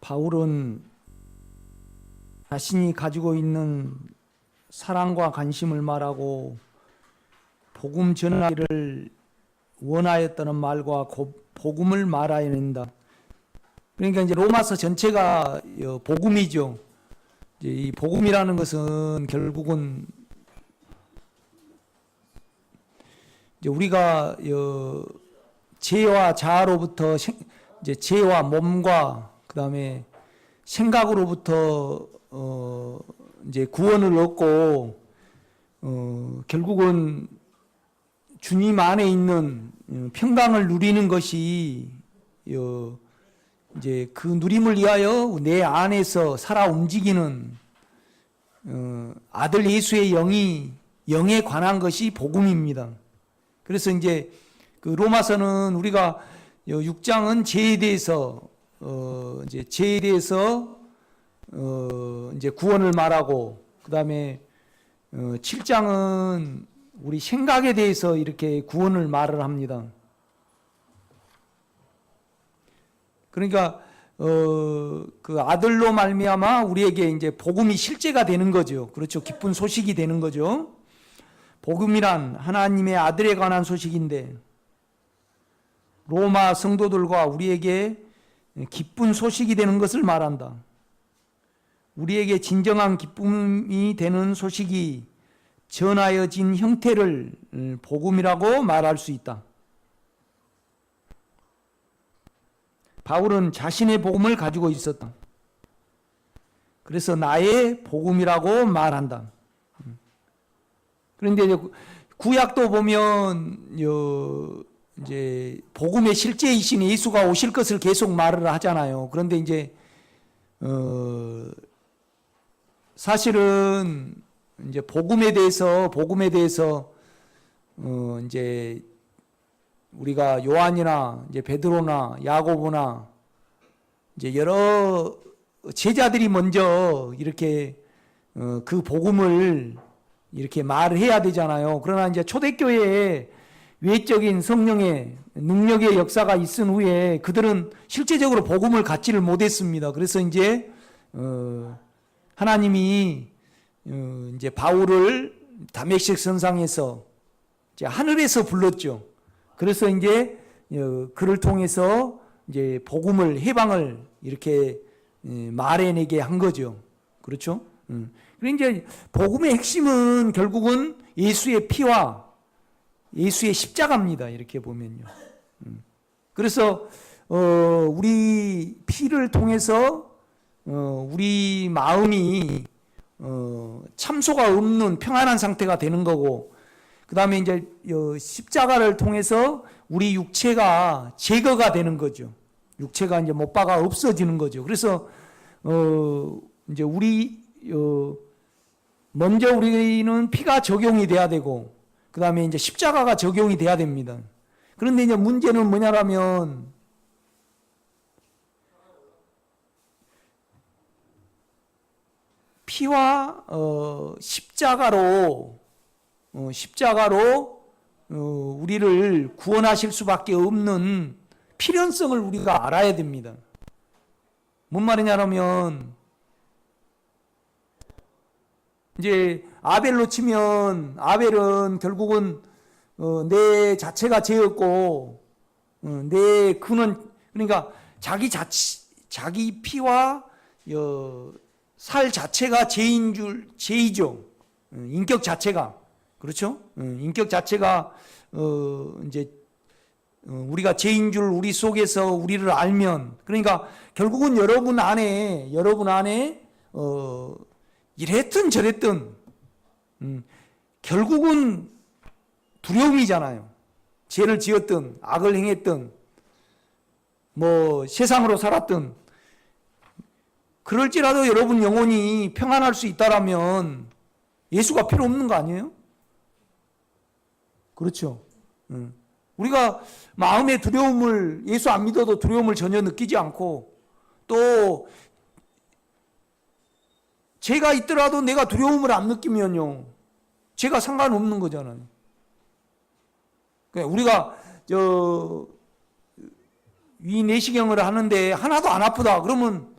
바울은 자신이 가지고 있는 사랑과 관심을 말하고 복음 전하기를 원하였다는 말과 복음을 말해야 된다. 그러니까 이제 로마서 전체가 복음이죠. 이제 이 복음이라는 것은 결국은 이제 우리가 죄와 자아로부터 이제 죄와 몸과 그다음에 생각으로부터 이제 구원을 얻고 결국은 주님 안에 있는 평강을 누리는 것이 이제 그 누림을 위하여 내 안에서 살아 움직이는 아들 예수의 영에 관한 것이 복음입니다. 그래서 이제 그 로마서는 우리가 6장은 죄에 대해서 이제 죄에 대해서 이제 구원을 말하고 그다음에 7장은 우리 생각에 대해서 이렇게 구원을 말을 합니다. 그러니까 그 아들로 말미암아 우리에게 이제 복음이 실제가 되는 거죠. 그렇죠. 기쁜 소식이 되는 거죠. 복음이란 하나님의 아들에 관한 소식인데 로마 성도들과 우리에게 기쁜 소식이 되는 것을 말한다. 우리에게 진정한 기쁨이 되는 소식이 전하여진 형태를 복음이라고 말할 수 있다. 바울은 자신의 복음을 가지고 있었다. 그래서 나의 복음이라고 말한다. 그런데 구약도 보면 이제 복음의 실제이신 예수가 오실 것을 계속 말을 하잖아요. 그런데 이제 사실은 이제 복음에 대해서 이제 우리가 요한이나 이제 베드로나 야고보나 이제 여러 제자들이 먼저 이렇게 그 복음을 이렇게 말을 해야 되잖아요. 그러나 이제 초대교회에 외적인 성령의 능력의 역사가 있은 후에 그들은 실제적으로 복음을 갖지를 못했습니다. 그래서 이제 하나님이 이제 바울을 다메섹 선상에서 이제 하늘에서 불렀죠. 그래서 이제 그를 통해서 이제 복음을 해방을 이렇게 말해내게 한 거죠. 그렇죠? 그리고 이제 복음의 핵심은 결국은 예수의 피와 예수의 십자가입니다. 이렇게 보면요. 그래서 우리 피를 통해서 우리 마음이 참소가 없는 평안한 상태가 되는 거고, 그 다음에 이제 십자가를 통해서 우리 육체가 제거가 되는 거죠. 육체가 이제 못 박아 없어지는 거죠. 그래서 이제 먼저 우리는 피가 적용이 돼야 되고, 그 다음에 이제 십자가가 적용이 돼야 됩니다. 그런데 이제 문제는 뭐냐라면 피와 십자가로 우리를 구원하실 수밖에 없는 필연성을 우리가 알아야 됩니다. 뭔 말이냐면 이제 아벨로 치면 아벨은 결국은 내 자체가 죄였고 내 그는 그러니까 자기 피와 살 자체가 죄이죠. 인격 자체가. 그렇죠? 인격 자체가 이제 우리가 죄인 줄 우리 속에서 우리를 알면, 그러니까 결국은 여러분 안에 이랬든 저랬든 결국은 두려움이잖아요. 죄를 지었든 악을 행했든 뭐 세상으로 살았든 그럴지라도 여러분 영혼이 평안할 수 있다라면 예수가 필요 없는 거 아니에요? 그렇죠. 우리가 마음의 두려움을, 예수 안 믿어도 두려움을 전혀 느끼지 않고, 또 죄가 있더라도 내가 두려움을 안 느끼면요, 죄가 상관없는 거잖아요. 우리가 위 내시경을 하는데 하나도 안 아프다 그러면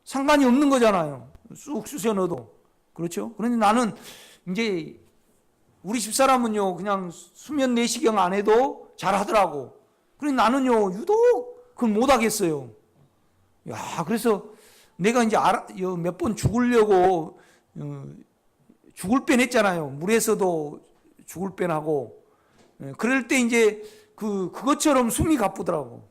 상관이 없는 거잖아요. 쑥 쑤셔 넣어도. 그렇죠? 그런데 나는 이제 우리 집사람은요, 그냥 수면 내시경 안 해도 잘 하더라고. 그런데 나는요, 유독 그걸 못 하겠어요. 야, 그래서 내가 이제 몇 번 죽으려고, 죽을 뻔 했잖아요. 물에서도 죽을 뻔 하고. 그럴 때 이제 그것처럼 숨이 가쁘더라고.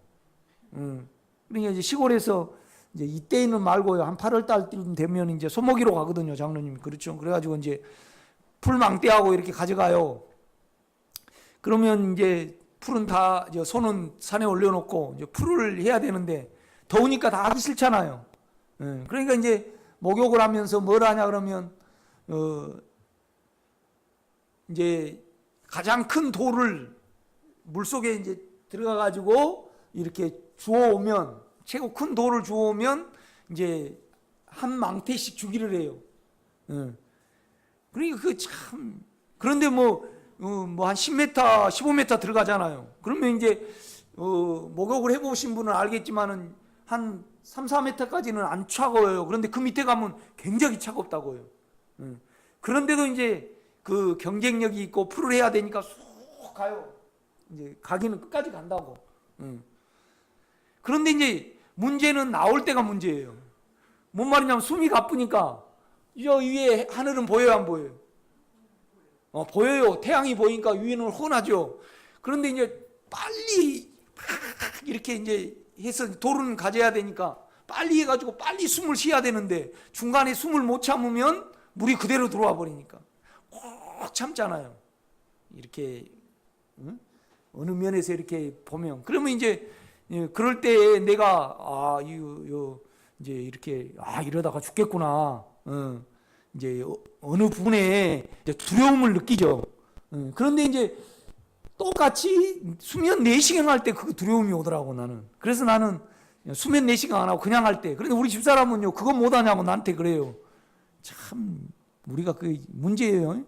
그러니까 이제 시골에서 이제 이때는 말고요. 한 8월 달쯤 되면 이제 소모기로 가거든요. 장로님이. 그렇죠. 그래가지고 이제 풀망대하고 이렇게 가져가요. 그러면 이제 풀은 다, 손은 산에 올려놓고 이제 풀을 해야 되는데 더우니까 다 하기 싫잖아요. 그러니까 이제 목욕을 하면서 뭘 하냐 그러면, 이제 가장 큰 돌을 물속에 이제 들어가가지고 이렇게 주워오면, 최고 큰 돌을 주워오면 이제 한 망태씩 주기를 해요. 그러니까 그 참, 그런데 뭐 한 10m, 15m 들어가잖아요. 그러면 이제, 목욕을 해보신 분은 알겠지만은 한 3, 4m까지는 안 차가워요. 그런데 그 밑에 가면 굉장히 차갑다고요. 그런데도 이제 그 경쟁력이 있고 풀을 해야 되니까 쑥 가요. 이제 가기는 끝까지 간다고. 그런데 이제 문제는 나올 때가 문제예요. 뭔 말이냐면 숨이 가쁘니까 저 위에 하늘은 보여요, 안 보여요? 보여요. 태양이 보이니까 위에는 훤하죠. 그런데 이제 빨리 이렇게 이제 해서 돌은 가져야 되니까 빨리 해가지고 빨리 숨을 쉬어야 되는데 중간에 숨을 못 참으면 물이 그대로 들어와 버리니까 꼭 참잖아요. 이렇게 어느 면에서 이렇게 보면 그러면 이제 그럴 때 내가 이제 이렇게 이러다가 죽겠구나. 이제 어느 부분에 이제 두려움을 느끼죠. 그런데 이제 똑같이 수면 내시경 할 때 그 두려움이 오더라고 나는. 그래서 나는 수면 내시경 안 하고 그냥 할 때. 그런데 우리 집사람은요 그거 못 하냐고 나한테 그래요. 참 우리가 그 문제예요.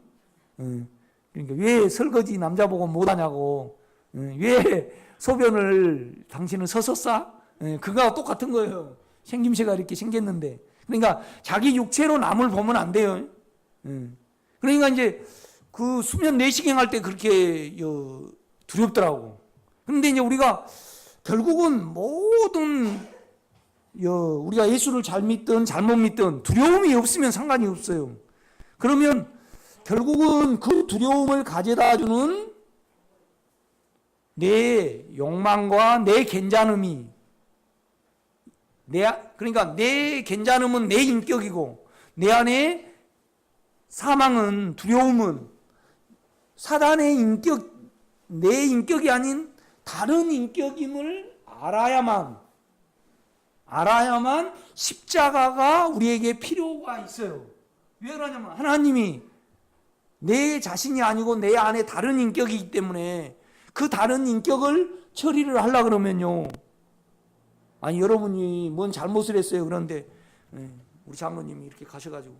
그러니까 왜 설거지 남자 보고 못 하냐고. 왜 소변을 당신은 서서 싸? 그거하고 똑같은 거예요. 생김새가 이렇게 생겼는데. 그러니까 자기 육체로 남을 보면 안 돼요. 그러니까 이제 그 수면 내시경 할 때 그렇게 두렵더라고. 그런데 이제 우리가 결국은 모든 우리가 예수를 잘 믿든 잘못 믿든 두려움이 없으면 상관이 없어요. 그러면 결국은 그 두려움을 가져다 주는 내 욕망과 내 괜찮음이 그러니까 내 괜찮음은 내 인격이고 내 안에 사망은 두려움은 사단의 인격, 내 인격이 아닌 다른 인격임을 알아야만 십자가가 우리에게 필요가 있어요. 왜 그러냐면 하나님이 내 자신이 아니고 내 안에 다른 인격이기 때문에 그 다른 인격을 처리를 하려고 그러면요. 아니 여러분이 뭔 잘못을 했어요. 그런데 우리 장로님이 이렇게 가셔가지고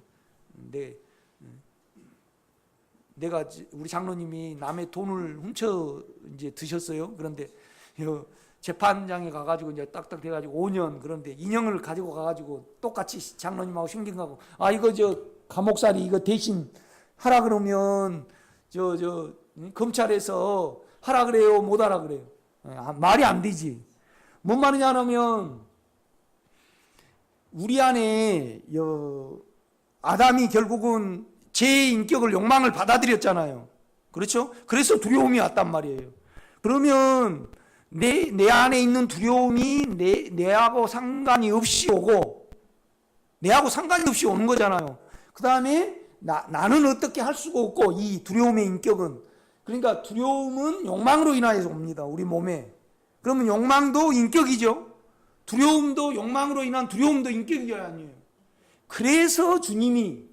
내가 우리 장로님이 남의 돈을 훔쳐 이제 드셨어요. 그런데 재판장에 가가지고 이제 딱딱 돼가지고 5년 그런데 인형을 가지고 가가지고 똑같이 장로님하고 신경하고 이거 감옥살이 이거 대신 하라 그러면 검찰에서 하라 그래요, 못 하라 그래요. 말이 안 되지. 뭔 말이냐 하면 우리 안에 아담이 결국은 제 인격을 욕망을 받아들였잖아요. 그렇죠? 그래서 두려움이 왔단 말이에요. 그러면 내 안에 있는 두려움이 내하고 상관이 없이 오고 내하고 상관이 없이 오는 거잖아요. 그 다음에 나는 어떻게 할 수가 없고 이 두려움의 인격은 그러니까 두려움은 욕망으로 인하여서 옵니다. 우리 몸에. 그러면 욕망도 인격이죠. 두려움도 욕망으로 인한 두려움도 인격이 아니에요. 그래서 주님이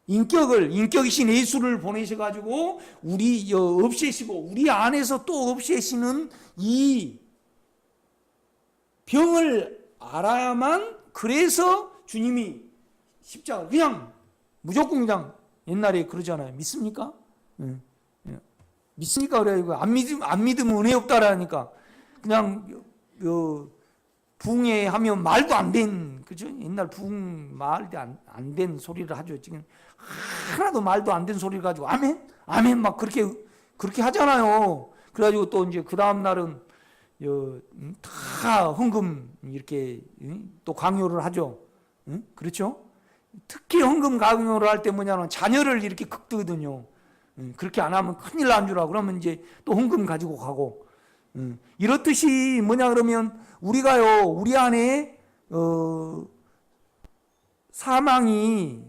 인격이신 예수를 보내셔가지고 우리 없애시고 우리 안에서 또 없애시는 이 병을 알아야만 그래서 주님이 십자가 그냥 무조건 그냥 옛날에 그러잖아요. 믿습니까? 믿습니까? 그래 안 믿으면 은혜 없다라니까 그냥 붕에 하면 말도 안 된, 그죠? 옛날 붕 말도 안 된 소리를 하죠. 지금 하나도 말도 안 된 소리를 가지고 아멘? 아멘 막 그렇게 하잖아요. 그래가지고 또 이제 그 다음 날은 다 헌금 이렇게 또 강요를 하죠. 그렇죠? 특히 헌금 강요를 할 때 뭐냐면 자녀를 이렇게 극드거든요. 그렇게 안 하면 큰일 난 줄 알고 그러면 이제 또 헌금 가지고 가고. 이렇듯이 뭐냐 그러면 우리가요, 우리 안에 사망이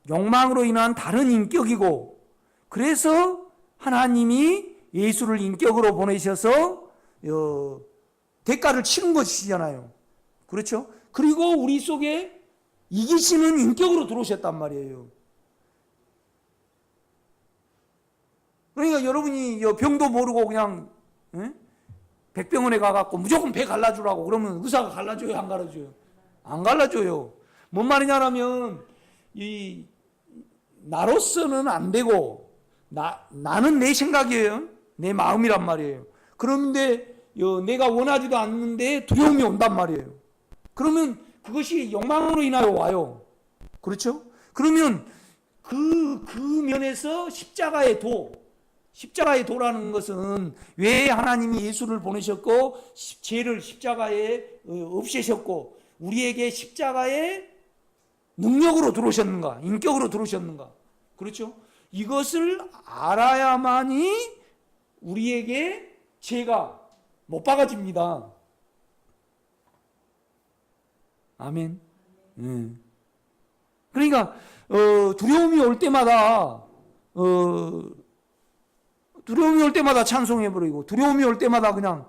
욕망으로 인한 다른 인격이고, 그래서 하나님이 예수를 인격으로 보내셔서 대가를 치는 것이잖아요. 그렇죠? 그리고 우리 속에 이기시는 인격으로 들어오셨단 말이에요. 그러니까 여러분이 병도 모르고 그냥 백병원에 가갖고 무조건 배 갈라주라고 그러면 의사가 갈라줘요, 안 갈라줘요? 안 갈라줘요. 뭔 말이냐면 나로서는 안 되고 나는 내 생각이에요. 내 마음이란 말이에요. 그런데 내가 원하지도 않는데 두려움이 온단 말이에요. 그러면 그것이 욕망으로 인하여 와요. 그렇죠? 그러면 그 면에서 십자가의 도라는 것은 왜 하나님이 예수를 보내셨고 죄를 십자가에 없애셨고 우리에게 십자가의 능력으로 들어오셨는가, 인격으로 들어오셨는가. 그렇죠? 이것을 알아야만이 우리에게 죄가 못 박아집니다. 아멘. 그러니까 두려움이 올 때마다 찬송해버리고, 두려움이 올 때마다 그냥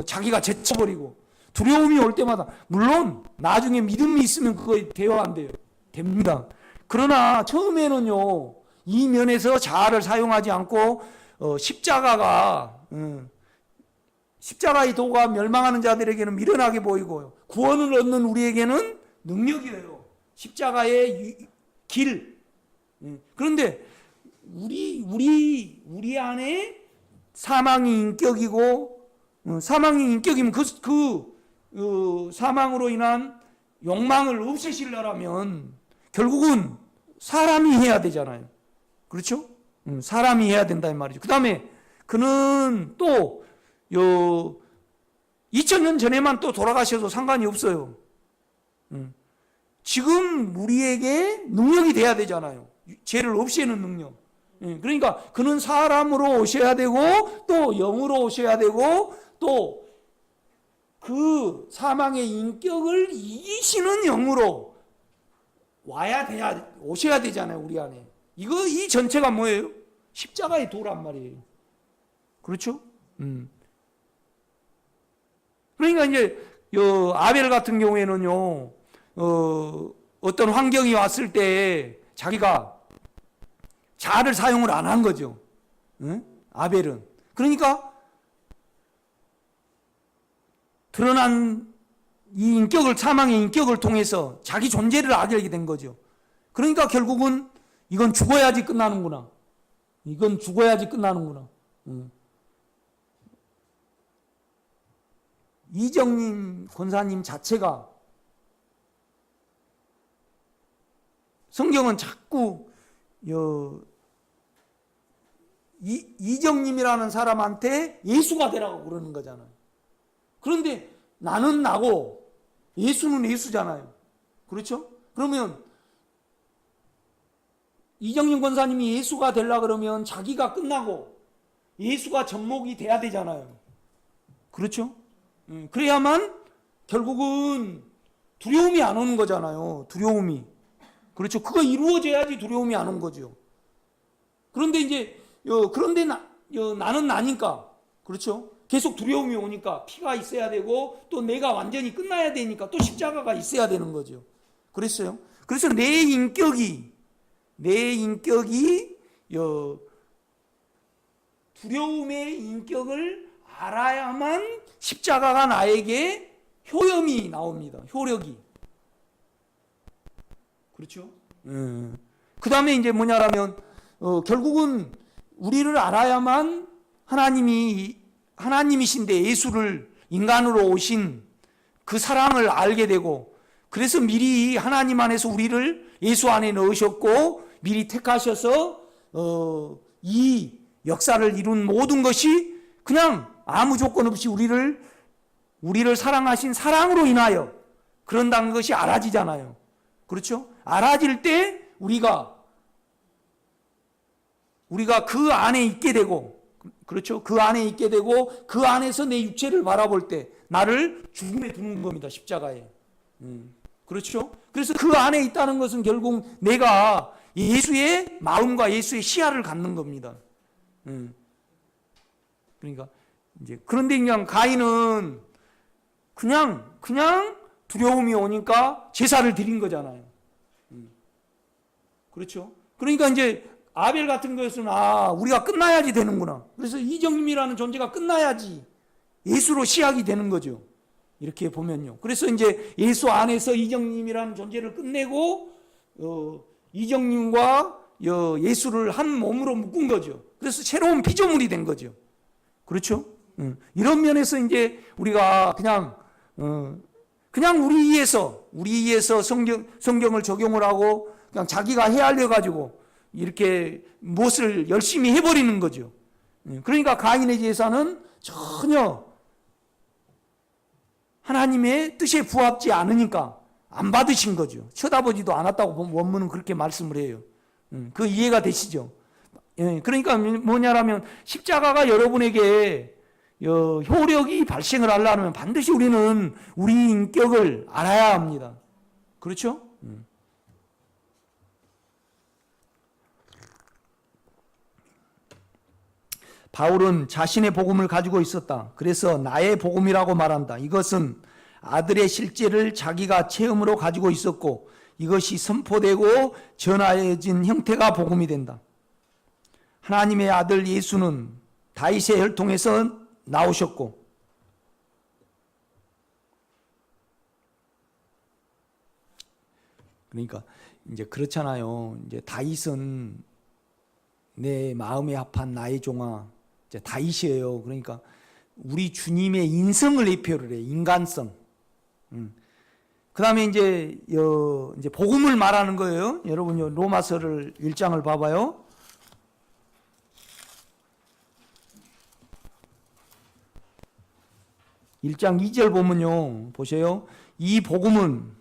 자기가 제쳐버리고, 두려움이 올 때마다, 물론 나중에 믿음이 있으면 그거 대화 안 돼요. 됩니다. 그러나 처음에는요, 이 면에서 자아를 사용하지 않고 십자가의 도가 멸망하는 자들에게는 미련하게 보이고요, 구원을 얻는 우리에게는 능력이에요. 십자가의 길. 그런데 우리 안에 사망이 인격이고, 사망이 인격이면 사망으로 인한 욕망을 없애시려면 결국은 사람이 해야 되잖아요. 그렇죠? 사람이 해야 된다 이 말이죠. 그 다음에 그는 또 2000년 전에만 또 돌아가셔도 상관이 없어요. 지금 우리에게 능력이 돼야 되잖아요. 죄를 없애는 능력. 그러니까 그는 사람으로 오셔야 되고 또 영으로 오셔야 되고 또 그 사망의 인격을 이기시는 영으로 오셔야 되잖아요, 우리 안에. 이 전체가 뭐예요? 십자가의 도란 말이에요. 그렇죠? 그러니까 이제 아벨 같은 경우에는요, 어떤 환경이 왔을 때 자기가 자아를 사용을 안 한 거죠. 아벨은. 그러니까 드러난 이 사망의 인격을 통해서 자기 존재를 알게 된 거죠. 그러니까 결국은 이건 죽어야지 끝나는구나. 이정님 권사님 자체가 성경은 자꾸 이정님이라는 사람한테 예수가 되라고 그러는 거잖아요. 그런데 나는 나고 예수는 예수잖아요. 그렇죠? 그러면 이정님 권사님이 예수가 되려고 그러면 자기가 끝나고 예수가 접목이 돼야 되잖아요. 그렇죠? 그래야만 결국은 두려움이 안 오는 거잖아요. 두려움이. 그렇죠? 그거 이루어져야지 두려움이 안 온 거죠. 그런데 이제 나는 나니까, 그렇죠? 계속 두려움이 오니까 피가 있어야 되고 또 내가 완전히 끝나야 되니까 또 십자가가 있어야 되는 거죠. 그랬어요. 그래서 내 인격이 두려움의 인격을 알아야만 십자가가 나에게 효염이 나옵니다. 효력이. 그렇죠? 그 다음에 이제 뭐냐라면 결국은 우리를 알아야만 하나님이신데 예수를 인간으로 오신 그 사랑을 알게 되고, 그래서 미리 하나님 안에서 우리를 예수 안에 넣으셨고 미리 택하셔서 이 역사를 이룬 모든 것이 그냥 아무 조건 없이 우리를 사랑하신 사랑으로 인하여 그런다는 것이 알아지잖아요. 그렇죠? 알아질 때 우리가 그 안에 있게 되고, 그렇죠? 그 안에 있게 되고 그 안에서 내 육체를 바라볼 때 나를 죽음에 두는 겁니다. 십자가에. 그렇죠? 그래서 그 안에 있다는 것은 결국 내가 예수의 마음과 예수의 시야를 갖는 겁니다. 그러니까 이제 그런데 그냥 가인은 그냥 두려움이 오니까 제사를 드린 거잖아요. 그렇죠? 그러니까 이제 아벨 같은 것은 우리가 끝나야지 되는구나. 그래서 이정님이라는 존재가 끝나야지 예수로 시작이 되는 거죠. 이렇게 보면요. 그래서 이제 예수 안에서 이정님이라는 존재를 끝내고 이정님과 예수를 한 몸으로 묶은 거죠. 그래서 새로운 피조물이 된 거죠. 그렇죠? 이런 면에서 이제 우리가 그냥 우리에서 성경을 적용을 하고 그냥 자기가 헤아려 가지고 이렇게 무엇을 열심히 해버리는 거죠. 그러니까 가인의 제사는 전혀 하나님의 뜻에 부합지 않으니까 안 받으신 거죠. 쳐다보지도 않았다고 원문은 그렇게 말씀을 해요. 그 이해가 되시죠? 그러니까 뭐냐라면 십자가가 여러분에게 효력이 발생을 하려면 반드시 우리는 우리 인격을 알아야 합니다. 그렇죠? 바울은 자신의 복음을 가지고 있었다. 그래서 나의 복음이라고 말한다. 이것은 아들의 실제를 자기가 체험으로 가지고 있었고 이것이 선포되고 전하여진 형태가 복음이 된다. 하나님의 아들 예수는 다윗의 혈통에서 나오셨고 그러니까 이제 그렇잖아요. 이제 다윗은 내 마음에 합한 나의 종아 이제 다윗이에요. 그러니까 우리 주님의 인성을 대표를 해. 인간성. 그 다음에 이제 복음을 말하는 거예요. 여러분 로마서를 1장을 봐봐요. 1장 2절 보면요. 보세요. 이 복음은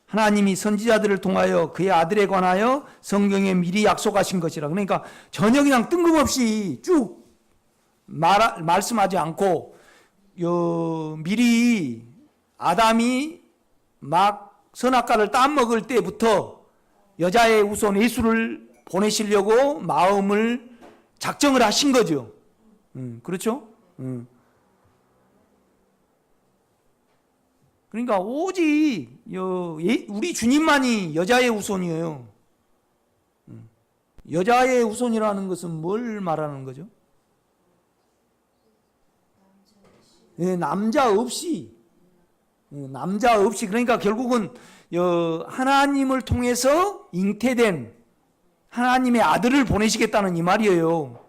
하나님이 선지자들을 통하여 그의 아들에 관하여 성경에 미리 약속하신 것이라. 그러니까 전혀 그냥 뜬금없이 쭉 말씀하지 않고 미리 아담이 막 선악과를 따먹을 때부터 여자의 우선 예수를 보내시려고 마음을 작정을 하신 거죠. 그렇죠? 그러니까 오직 우리 주님만이 여자의 우선이에요. 여자의 우선이라는 것은 뭘 말하는 거죠? 남자 없이 그러니까 결국은 하나님을 통해서 잉태된 하나님의 아들을 보내시겠다는 이 말이에요.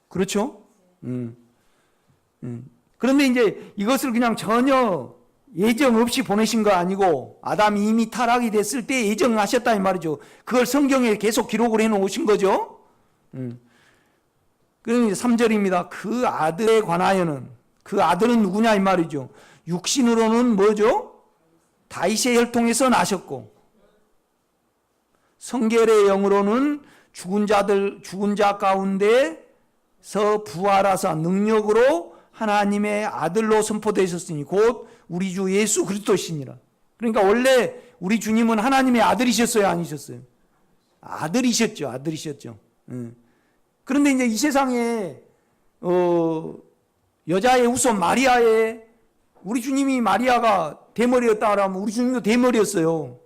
그렇죠? 그런데 이제 이것을 그냥 전혀 예정 없이 보내신 거 아니고 아담이 이미 타락이 됐을 때 예정하셨다 이 말이죠. 그걸 성경에 계속 기록을 해놓으신 거죠. 그럼 3절입니다. 그 아들에 관하여는 그 아들은 누구냐 이 말이죠. 육신으로는 뭐죠? 다윗의 혈통에서 나셨고 성결의 영으로는 죽은 자 가운데서 부활하사 능력으로 하나님의 아들로 선포되셨으니 곧 우리 주 예수 그리스도시니라. 그러니까 원래 우리 주님은 하나님의 아들이셨어요, 아니셨어요? 아들이셨죠. 그런데 이제 이 세상에 여자의 우선 마리아의 우리 주님이 마리아가 대머리였다 하면 우리 주님도 대머리였어요.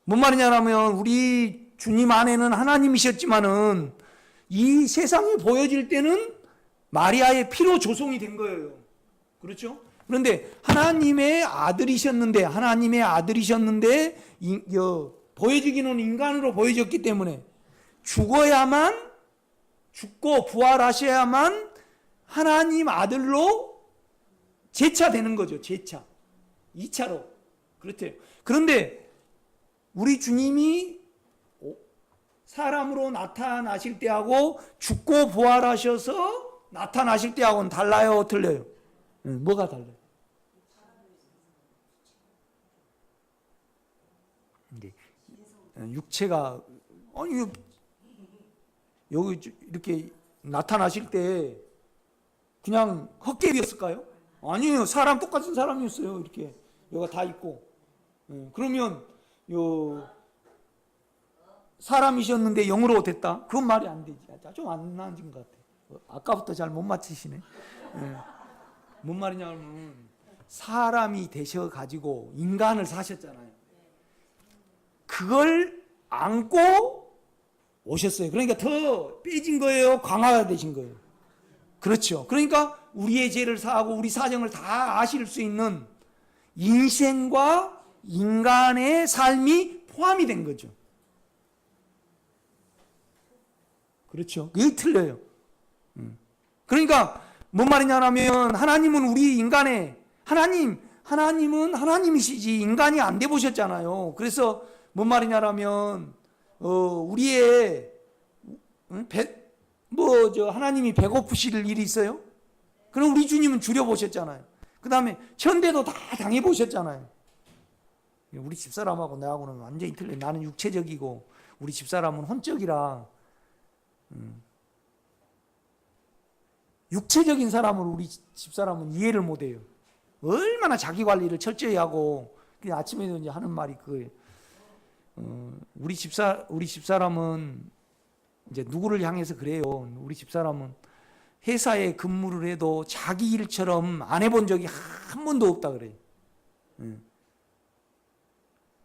뭔 말이냐면 우리 주님 안에는 하나님이셨지만은 이 세상이 보여질 때는 마리아의 피로 조성이 된 거예요. 그렇죠? 그런데 하나님의 아들이셨는데 보여지기는 인간으로 보여졌기 때문에 죽고 부활하셔야만 하나님 아들로 제차되는 거죠. 제차. 2차로. 그렇대요. 그런데 우리 주님이 사람으로 나타나실 때하고 죽고 부활하셔서 나타나실 때하고는 달라요, 틀려요? 뭐가 달라요? 육체가 아니 여기 이렇게 나타나실 때 그냥 헛개비였을까요? 아니에요. 사람 똑같은 사람이었어요. 이렇게 여기가 다 있고. 그러면 요 사람이셨는데 영으로 됐다? 그건 말이 안 되지. 좀 안 나아진 것 같아. 아까부터 잘 못 맞히시네. 뭔 말이냐면 사람이 되셔가지고 인간을 사셨잖아요. 그걸 안고 오셨어요. 그러니까 더 빼진 거예요? 강화가 되신 거예요? 그렇죠. 그러니까 우리의 죄를 사하고 우리 사정을 다 아실 수 있는 인생과 인간의 삶이 포함이 된 거죠. 그렇죠. 그게 틀려요. 그러니까 뭔 말이냐면 하나님은 우리 인간의 하나님은 하나님이시지 인간이 안 돼 보셨잖아요. 그래서 뭔 말이냐면 우리의 하나님이 배고프실 일이 있어요? 그럼 우리 주님은 줄여보셨잖아요. 그 다음에 천대도 다 당해보셨잖아요. 우리 집사람하고 나하고는 완전히 틀려요. 나는 육체적이고 우리 집사람은 혼적이라 육체적인 사람을 우리 집사람은 이해를 못해요. 얼마나 자기 관리를 철저히 하고 그냥 아침에도 이제 하는 말이 그거예요. 우리 집사람은 이제 누구를 향해서 그래요. 우리 집사람은 회사에 근무를 해도 자기 일처럼 안 해본 적이 한 번도 없다 그래요.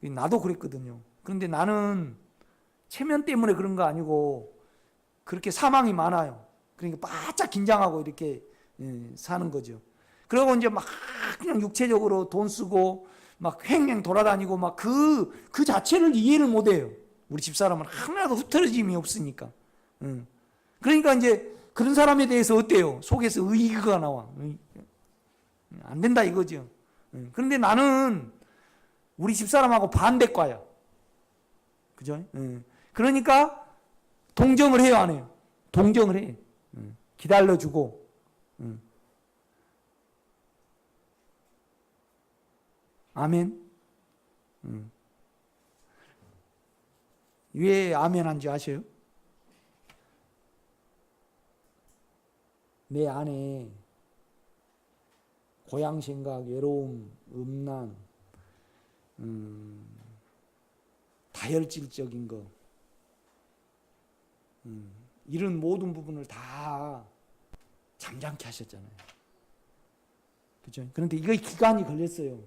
나도 그랬거든요. 그런데 나는 체면 때문에 그런 거 아니고 그렇게 사망이 많아요. 그러니까 바짝 긴장하고 이렇게 사는 거죠. 그리고 이제 막 그냥 육체적으로 돈 쓰고 막 횡행 돌아다니고 막 그 자체를 이해를 못 해요. 우리 집사람은 하나도 흐트러짐이 없으니까. 그러니까 이제 그런 사람에 대해서 어때요? 속에서 의의가 나와. 안 된다 이거죠. 그런데 나는 우리 집사람하고 반대과야. 그죠? 그러니까 동정을 해요, 안 해요? 동정을 해. 기다려주고. 아멘. 왜 아멘 한지 아세요? 내 안에 고향 생각, 외로움, 음란, 다혈질적인 거, 이런 모든 부분을 다 잠잠케 하셨잖아요. 그죠? 그런데 이거 기간이 걸렸어요.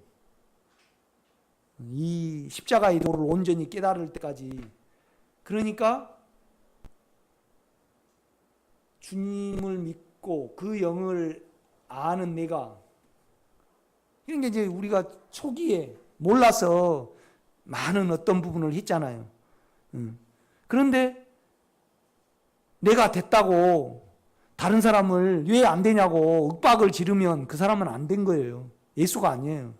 이 십자가의 도를 온전히 깨달을 때까지. 그러니까 주님을 믿고 그 영을 아는 내가, 이런 게 이제 우리가 초기에 몰라서 많은 어떤 부분을 했잖아요. 그런데 내가 됐다고 다른 사람을 왜 안 되냐고 윽박을 지르면 그 사람은 안 된 거예요. 예수가 아니에요.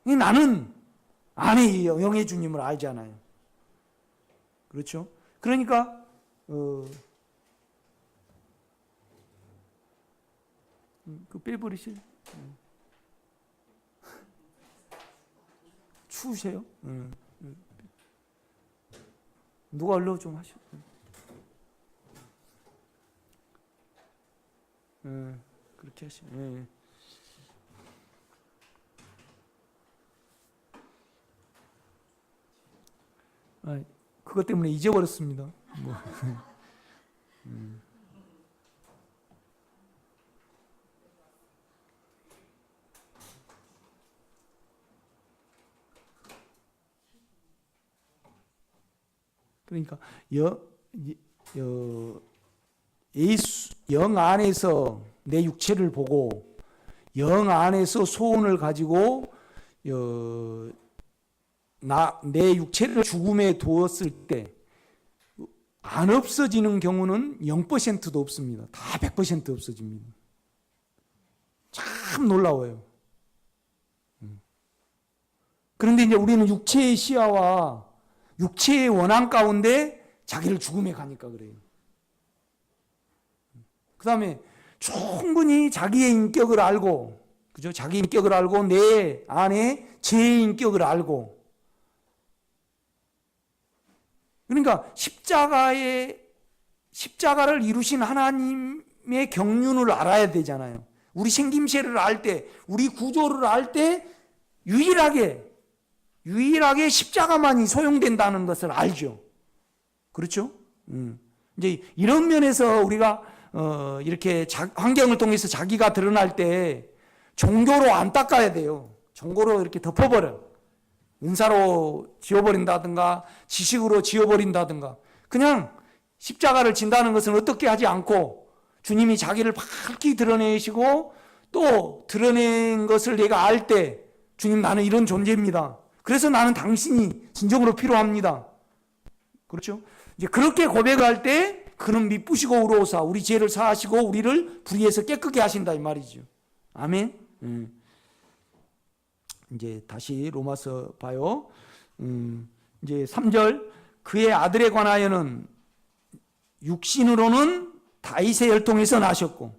나는 안에 영의 주님을 알잖아요. 그렇죠? 그러니까 그 빼버리실? 추우세요? 누가 얼른 좀 하셔. 그렇게 하시. 그것 때문에 잊어버렸습니다. 뭐. 그러니까 예수 영 안에서 내 육체를 보고 영 안에서 소원을 가지고 내 육체를 죽음에 두었을 때 안 없어지는 경우는 0%도 없습니다. 다 100% 없어집니다. 참 놀라워요. 그런데 이제 우리는 육체의 시야와 육체의 원한 가운데 자기를 죽음에 가니까 그래요. 그 다음에 충분히 자기의 인격을 알고, 그죠? 자기 인격을 알고, 내 안에 제 인격을 알고. 그러니까 십자가를 이루신 하나님의 경륜을 알아야 되잖아요. 우리 생김새를 알 때, 우리 구조를 알 때, 유일하게 십자가만이 소용된다는 것을 알죠. 그렇죠? 이제 이런 면에서 우리가 이렇게 환경을 통해서 자기가 드러날 때 종교로 안 닦아야 돼요. 종교로 이렇게 덮어버려. 은사로 지워버린다든가 지식으로 지워버린다든가. 그냥 십자가를 진다는 것은 어떻게 하지 않고 주님이 자기를 밝히 드러내시고 또 드러낸 것을 내가 알 때 주님, 나는 이런 존재입니다. 그래서 나는 당신이 진정으로 필요합니다. 그렇죠? 이제 그렇게 고백할 때 그는 미쁘시고 의로우사 우리 죄를 사하시고 우리를 불의에서 깨끗게 하신다 이 말이죠. 아멘. 이제 다시 로마서 봐요. 이제 3절 그의 아들에 관하여는 육신으로는 다윗의 혈통에서 나셨고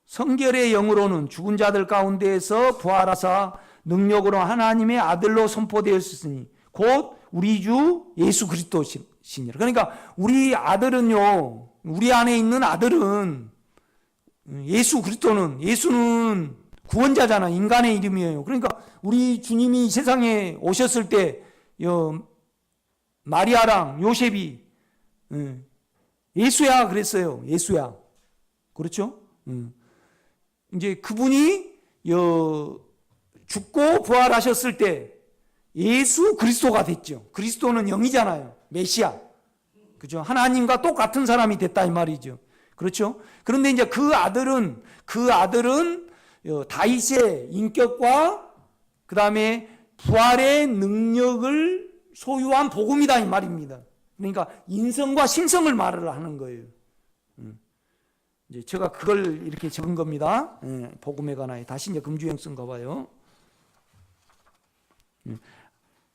성결의 영으로는 죽은 자들 가운데에서 부활하사 능력으로 하나님의 아들로 선포되었으니 곧 우리 주 예수 그리스도시니라. 그러니까 우리 아들은요, 우리 안에 있는 아들은 예수는 구원자잖아. 인간의 이름이에요. 그러니까 우리 주님이 이 세상에 오셨을 때 마리아랑 요셉이 예수야 그랬어요. 예수야. 그렇죠? 이제 그분이 죽고 부활하셨을 때 예수 그리스도가 됐죠. 그리스도는 영이잖아요. 메시아. 그죠? 하나님과 똑같은 사람이 됐다 이 말이죠. 그렇죠? 그런데 이제 그 아들은 다윗의 인격과 그 다음에 부활의 능력을 소유한 복음이다 이 말입니다. 그러니까 인성과 신성을 말을 하는 거예요. 이제 제가 그걸 이렇게 적은 겁니다. 복음에 관하여 다시 이제 금주형 쓴가 봐요.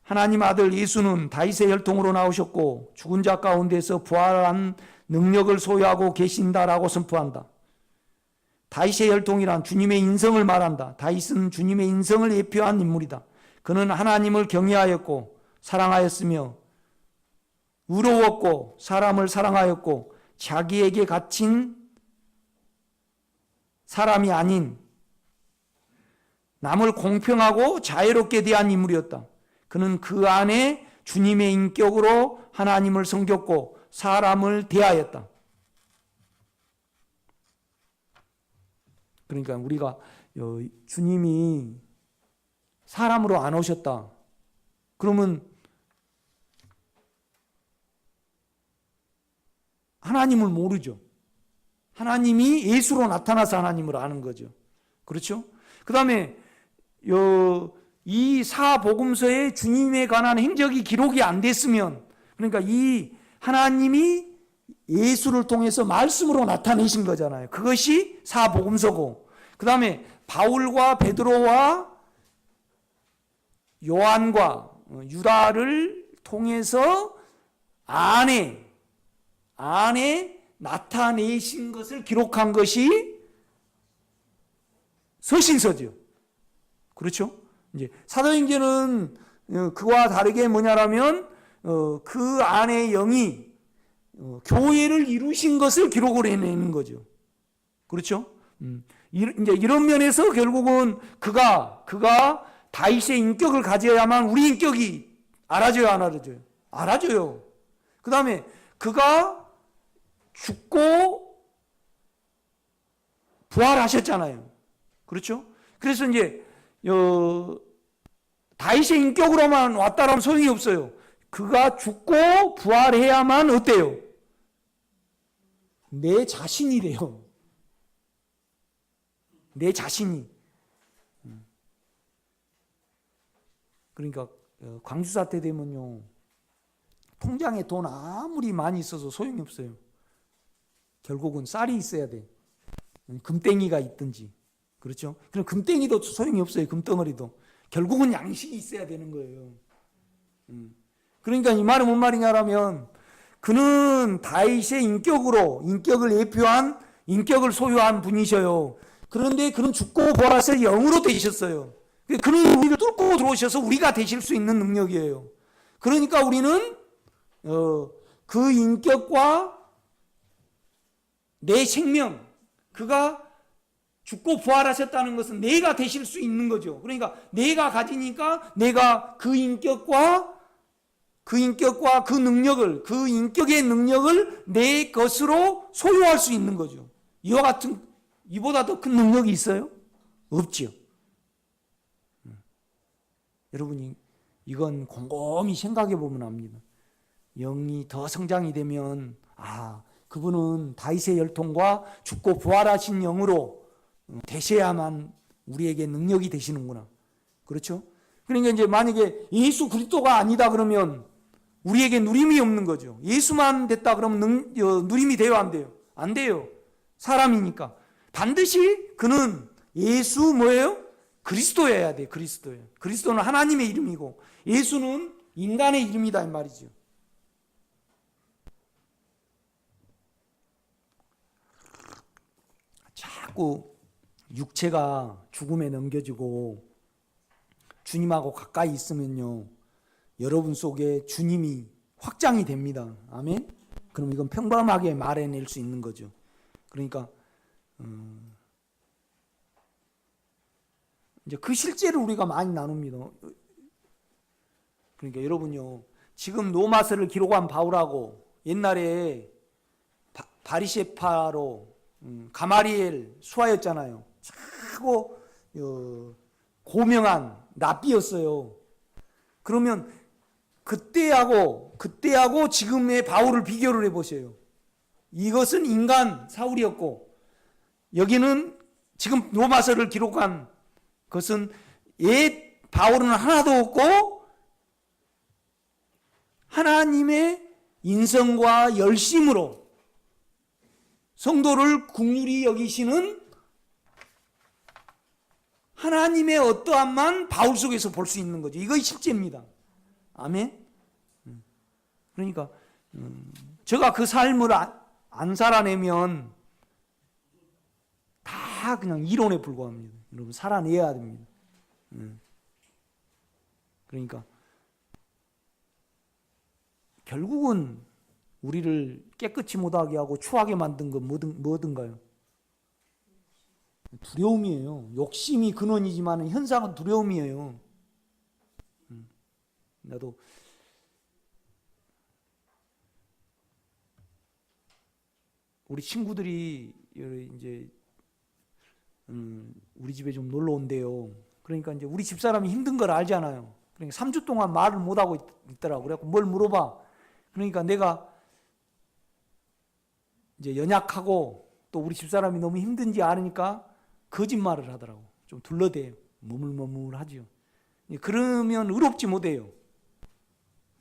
하나님 아들 예수는 다윗의 혈통으로 나오셨고 죽은 자 가운데서 부활한 능력을 소유하고 계신다라고 선포한다. 다윗의 혈통이란 주님의 인성을 말한다. 다윗은 주님의 인성을 예표한 인물이다. 그는 하나님을 경외하였고 사랑하였으며 의로웠고 사람을 사랑하였고 자기에게 갇힌 사람이 아닌 남을 공평하고 자유롭게 대한 인물이었다. 그는 그 안에 주님의 인격으로 하나님을 섬겼고 사람을 대하였다. 그러니까 우리가 주님이 사람으로 안 오셨다. 그러면 하나님을 모르죠. 하나님이 예수로 나타나서 하나님을 아는 거죠. 그렇죠? 그 다음에 이 사복음서에 주님에 관한 행적이 기록이 안 됐으면, 그러니까 이 하나님이 예수를 통해서 말씀으로 나타내신 거잖아요. 그것이 사복음서고, 그 다음에 바울과 베드로와 요한과 유다를 통해서 안에 나타내신 것을 기록한 것이 서신서죠. 그렇죠? 이제 사도행전은 그와 다르게 뭐냐라면 그 안에 영이 교회를 이루신 것을 기록을 해내는 거죠. 그렇죠? 이제 이런 면에서 결국은 그가 다윗의 인격을 가져야만 우리 인격이 알아져요, 안 알아져요? 알아져요. 그 다음에 그가 죽고 부활하셨잖아요. 그렇죠? 그래서 이제 다윗의 인격으로만 왔다라면 소용이 없어요. 그가 죽고 부활해야만 어때요? 내 자신이래요. 내 자신이. 그러니까 광주 사태 되면요, 통장에 돈 아무리 많이 있어서 소용이 없어요. 결국은 쌀이 있어야 돼. 금땡이가 있든지. 그렇죠? 그럼 금땡이도 소용이 없어요. 금덩어리도. 결국은 양식이 있어야 되는 거예요. 그러니까 이 말은 뭔 말이냐면 그는 다윗의 인격을 예표한 인격을 소유한 분이셔요. 그런데 그는 죽고 부활하셔서 영으로 되셨어요. 그는 우리를 뚫고 들어오셔서 우리가 되실 수 있는 능력이에요. 그러니까 우리는 그 인격과 내 생명, 그가 죽고 부활하셨다는 것은 내가 되실 수 있는 거죠. 그러니까 내가 가지니까 내가 그 인격과 그 능력을, 그 인격의 능력을 내 것으로 소유할 수 있는 거죠. 이와 같은, 이보다 더 큰 능력이 있어요? 없지요. 여러분이 이건 곰곰이 생각해 보면 압니다. 영이 더 성장이 되면 그분은 다윗의 혈통과 죽고 부활하신 영으로 되셔야만 우리에게 능력이 되시는구나. 그렇죠? 그러니까 이제 만약에 예수 그리스도가 아니다 그러면 우리에게 누림이 없는 거죠. 예수만 됐다 그러면 누림이 돼요, 안 돼요? 안 돼요. 사람이니까. 반드시 그는 예수 뭐예요? 그리스도여야 돼. 그리스도예요. 그리스도는 하나님의 이름이고 예수는 인간의 이름이다 이 말이죠. 자꾸 육체가 죽음에 넘겨지고 주님하고 가까이 있으면요, 여러분 속에 주님이 확장이 됩니다. 아멘? 그럼 이건 평범하게 말해낼 수 있는 거죠. 그러니까 이제 그 실제를 우리가 많이 나눕니다. 그러니까 여러분요, 지금 로마서를 기록한 바울하고 옛날에 바리새파로 가마리엘 수하였잖아요. 차고 고명한 랍비였어요. 그러면 그때하고 지금의 바울을 비교를 해보세요. 이것은 인간 사울이었고 여기는 지금 로마서를 기록한 것은 옛 바울은 하나도 없고 하나님의 인성과 열심으로 성도를 긍휼히 여기시는 하나님의 어떠함만 바울 속에서 볼 수 있는 거죠. 이것이 실제입니다. 아멘. 그러니까 제가 그 삶을 안 살아내면 다 그냥 이론에 불과합니다. 여러분 살아내야 됩니다. 그러니까 결국은 우리를 깨끗이 못하게 하고 추하게 만든 건 뭐든가요? 두려움이에요. 욕심이 근원이지만 현상은 두려움이에요. 나도 우리 친구들이 이제 우리 집에 좀 놀러 온대요. 그러니까 이제 우리 집사람이 힘든 걸 알잖아요. 그러니까 3주 동안 말을 못 하고 있더라고. 그래갖고 뭘 물어봐. 그러니까 내가 이제 연약하고 또 우리 집사람이 너무 힘든지 아니까 거짓말을 하더라고. 좀 둘러대요. 머물머물하죠. 그러면 의롭지 못해요.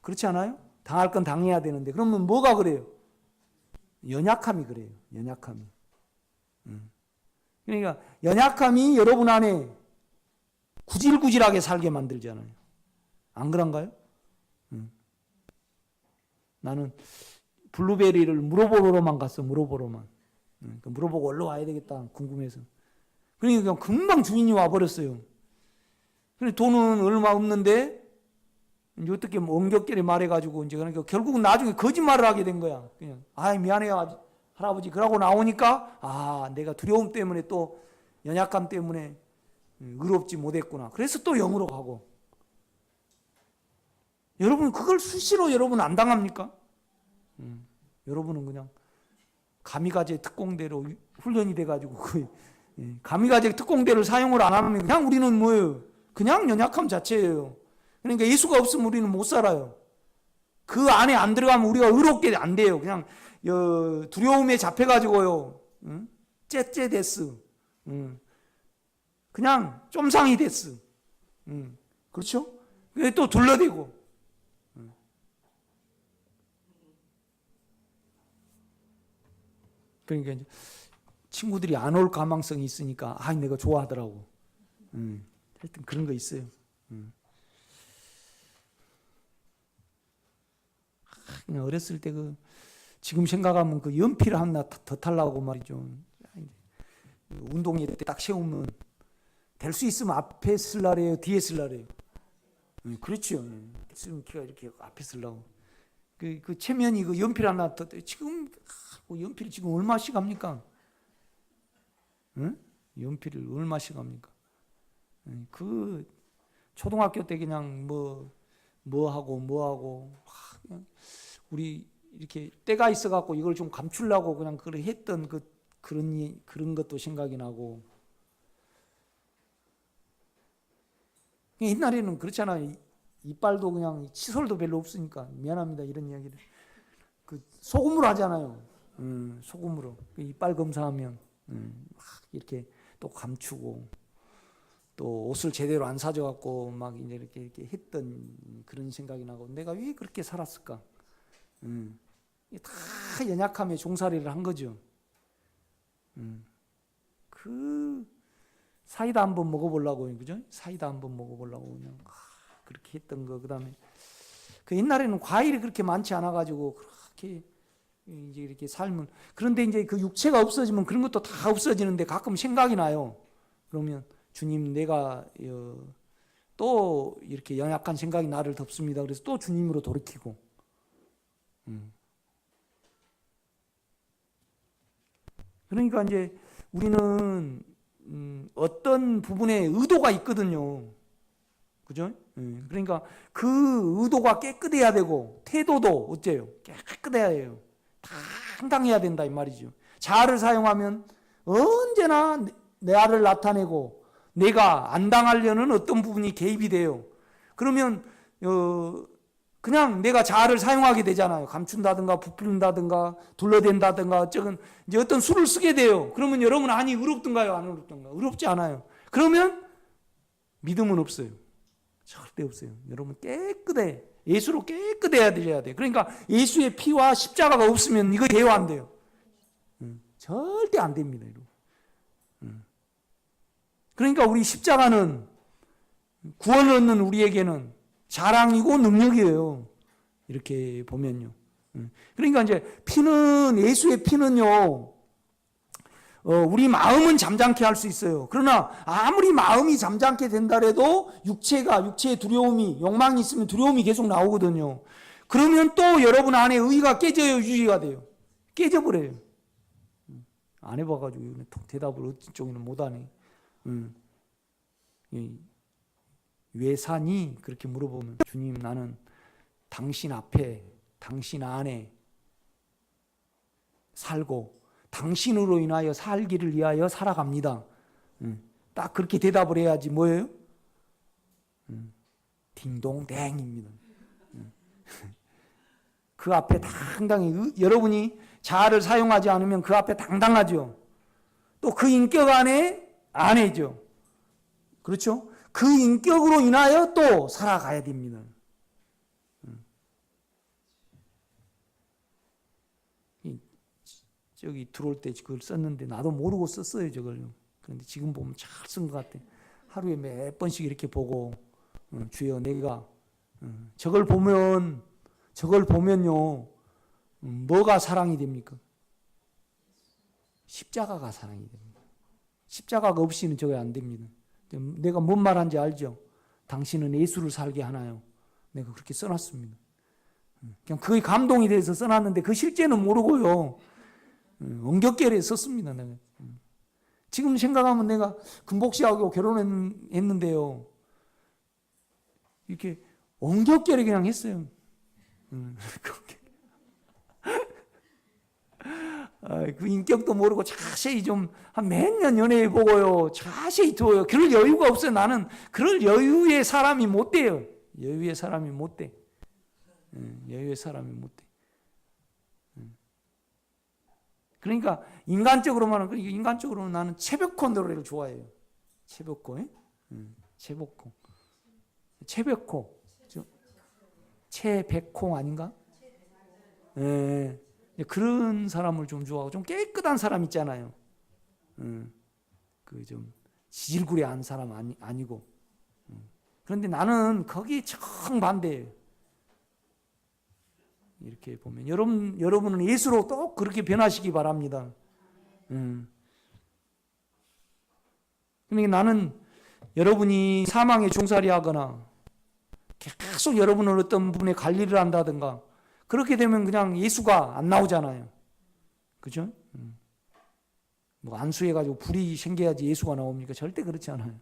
그렇지 않아요? 당할 건 당해야 되는데 그러면 뭐가 그래요? 연약함이 그래요. 연약함이. 그러니까 연약함이 여러분 안에 구질구질하게 살게 만들잖아요. 안 그런가요? 나는 블루베리를 물어보러만 갔어. 물어보러만. 물어보고 얼른 와야 되겠다. 궁금해서. 그러니까 그냥 금방 주인이 와버렸어요. 그래서 돈은 얼마 없는데 이제 어떻게 엉겹결에 말해가지고 이제 그러니까 결국은 나중에 거짓말을 하게 된 거야. 그냥 미안해요 할아버지. 그러고 나오니까 내가 두려움 때문에 또 연약감 때문에 의롭지 못했구나. 그래서 또 영으로 가고. 여러분 그걸 수시로 여러분 안 당합니까? 여러분은 그냥 가미가제 특공대로 훈련이 돼가지고 가미가제 특공대를 사용을 안 하면 그냥 우리는 뭐예요? 그냥 연약함 자체예요. 그러니까 예수가 없으면 우리는 못 살아요. 그 안에 안 들어가면 우리가 의롭게 안 돼요. 그냥 두려움에 잡혀가지고요. 째째데스. 그냥 쫌상이 됐어. 그렇죠? 또 둘러대고. 그러니까 이제 친구들이 안 올 가망성이 있으니까 내가 좋아하더라고. 하여튼 그런 거 있어요. 그냥 어렸을 때 지금 생각하면 연필 하나 더 달라고 말이죠. 운동회 때 딱 세우면 될 수 있으면 앞에 쓸라래요, 뒤에 쓸라래요. 그렇죠. 쓰면 키가 이렇게 앞에 쓰려고. 그 체면이 연필 하나 더 지금 연필 지금 얼마씩 합니까? 응? 연필을 얼마씩 합니까? 그 초등학교 때 그냥 뭐 하고 그냥 우리 이렇게 때가 있어갖고 이걸 좀 감추려고 그냥 했던 그런 것도 생각이 나고. 옛날에는 그렇잖아요. 이빨도 그냥 치솔도 별로 없으니까 미안합니다 이런 이야기를 소금으로 하잖아요. 소금으로 이빨 검사하면 막 이렇게 또 감추고 또 옷을 제대로 안 사줘갖고 막 이제 이렇게 했던 그런 생각이 나고 내가 왜 그렇게 살았을까? 다 연약함에 종살이를 한 거죠. 그 사이다 한번 먹어보려고 그죠? 사이다 한번 먹어보려고 그냥 그렇게 했던 거. 그다음에 옛날에는 과일이 그렇게 많지 않아가지고 그렇게 이제 이렇게 살면 그런데 이제 그 육체가 없어지면 그런 것도 다 없어지는데 가끔 생각이 나요. 그러면 주님 내가 또 이렇게 연약한 생각이 나를 덮습니다. 그래서 또 주님으로 돌이키고. 그러니까 이제 우리는 어떤 부분에 의도가 있거든요. 그죠? 그러니까 그 의도가 깨끗해야 되고 태도도 어째요? 깨끗해야 해요. 당당해야 된다 이 말이죠. 자아를 사용하면 언제나 내 아를 나타내고 내가 안 당하려는 어떤 부분이 개입이 돼요. 그러면 그냥 내가 자아를 사용하게 되잖아요. 감춘다든가 부풀린다든가 둘러댄다든가 이제 어떤 수를 쓰게 돼요. 그러면 여러분 의롭든가요? 안 의롭든가? 의롭지 않아요. 그러면 믿음은 없어요. 절대 없어요. 여러분 깨끗해. 예수로 깨끗해야 돼요. 그러니까 예수의 피와 십자가가 없으면 이거 대화 안 돼요. 절대 안 됩니다. 그러니까 우리 십자가는 구원을 얻는 우리에게는 자랑이고 능력이에요. 이렇게 보면요. 그러니까 이제 예수의 피는요, 우리 마음은 잠잠케 할 수 있어요. 그러나 아무리 마음이 잠잠케 된다 해도 육체의 두려움이, 욕망이 있으면 두려움이 계속 나오거든요. 그러면 또 여러분 안에 의가 깨져요, 유지가 돼요? 깨져버려요. 안 해봐가지고 대답을 어떤 쪽에는 못하네. 왜 사니? 그렇게 물어보면 주님 나는 당신 앞에 당신 안에 살고 당신으로 인하여 살기를 위하여 살아갑니다. 딱 그렇게 대답을 해야지 뭐예요? 딩동댕입니다. 그 앞에 당당히 여러분이 자아를 사용하지 않으면 그 앞에 당당하죠. 또 그 인격 안에죠. 그렇죠? 그 인격으로 인하여 또 살아가야 됩니다. 저기 들어올 때 그걸 썼는데 나도 모르고 썼어요 저걸. 그런데 지금 보면 잘 쓴 것 같아. 하루에 몇 번씩 이렇게 보고 주여 내가 저걸 보면요 뭐가 사랑이 됩니까? 십자가가 사랑이 됩니다. 십자가가 없이는 저게 안 됩니다. 내가 뭔 말한지 알죠? 당신은 예수를 살게 하나요? 내가 그렇게 써놨습니다. 그냥 그게 감동이 돼서 써놨는데 그 실제는 모르고요. 엉겹결에 썼습니다. 내가. 지금 생각하면 내가 금복 씨하고 결혼했는데요. 이렇게 엉겹결에 그냥 했어요. 그 인격도 모르고 자세히 좀 한 몇 년 연애해보고요. 자세히 둬요. 그럴 여유가 없어요. 나는 그럴 여유의 사람이 못 돼요. 여유의 사람이 못 돼. 여유의 사람이 못 돼. 그러니까 인간적으로는 나는 채벽호 노래를 좋아해요. 채벽호, 채벽호 아닌가? 예. 그런 사람을 좀 좋아하고 좀 깨끗한 사람 있잖아요. 그 좀 지질구레한 사람 아니고. 그런데 나는 거기에 정반대예요. 이렇게 보면 여러분은 예수로 또 그렇게 변하시기 바랍니다. 그러니까 나는 여러분이 사망에 종살이하거나 계속 여러분을 어떤 분의 관리를 한다든가 그렇게 되면 그냥 예수가 안 나오잖아요. 그죠? 뭐 안수해가지고 불이 생겨야지 예수가 나옵니까? 절대 그렇지 않아요.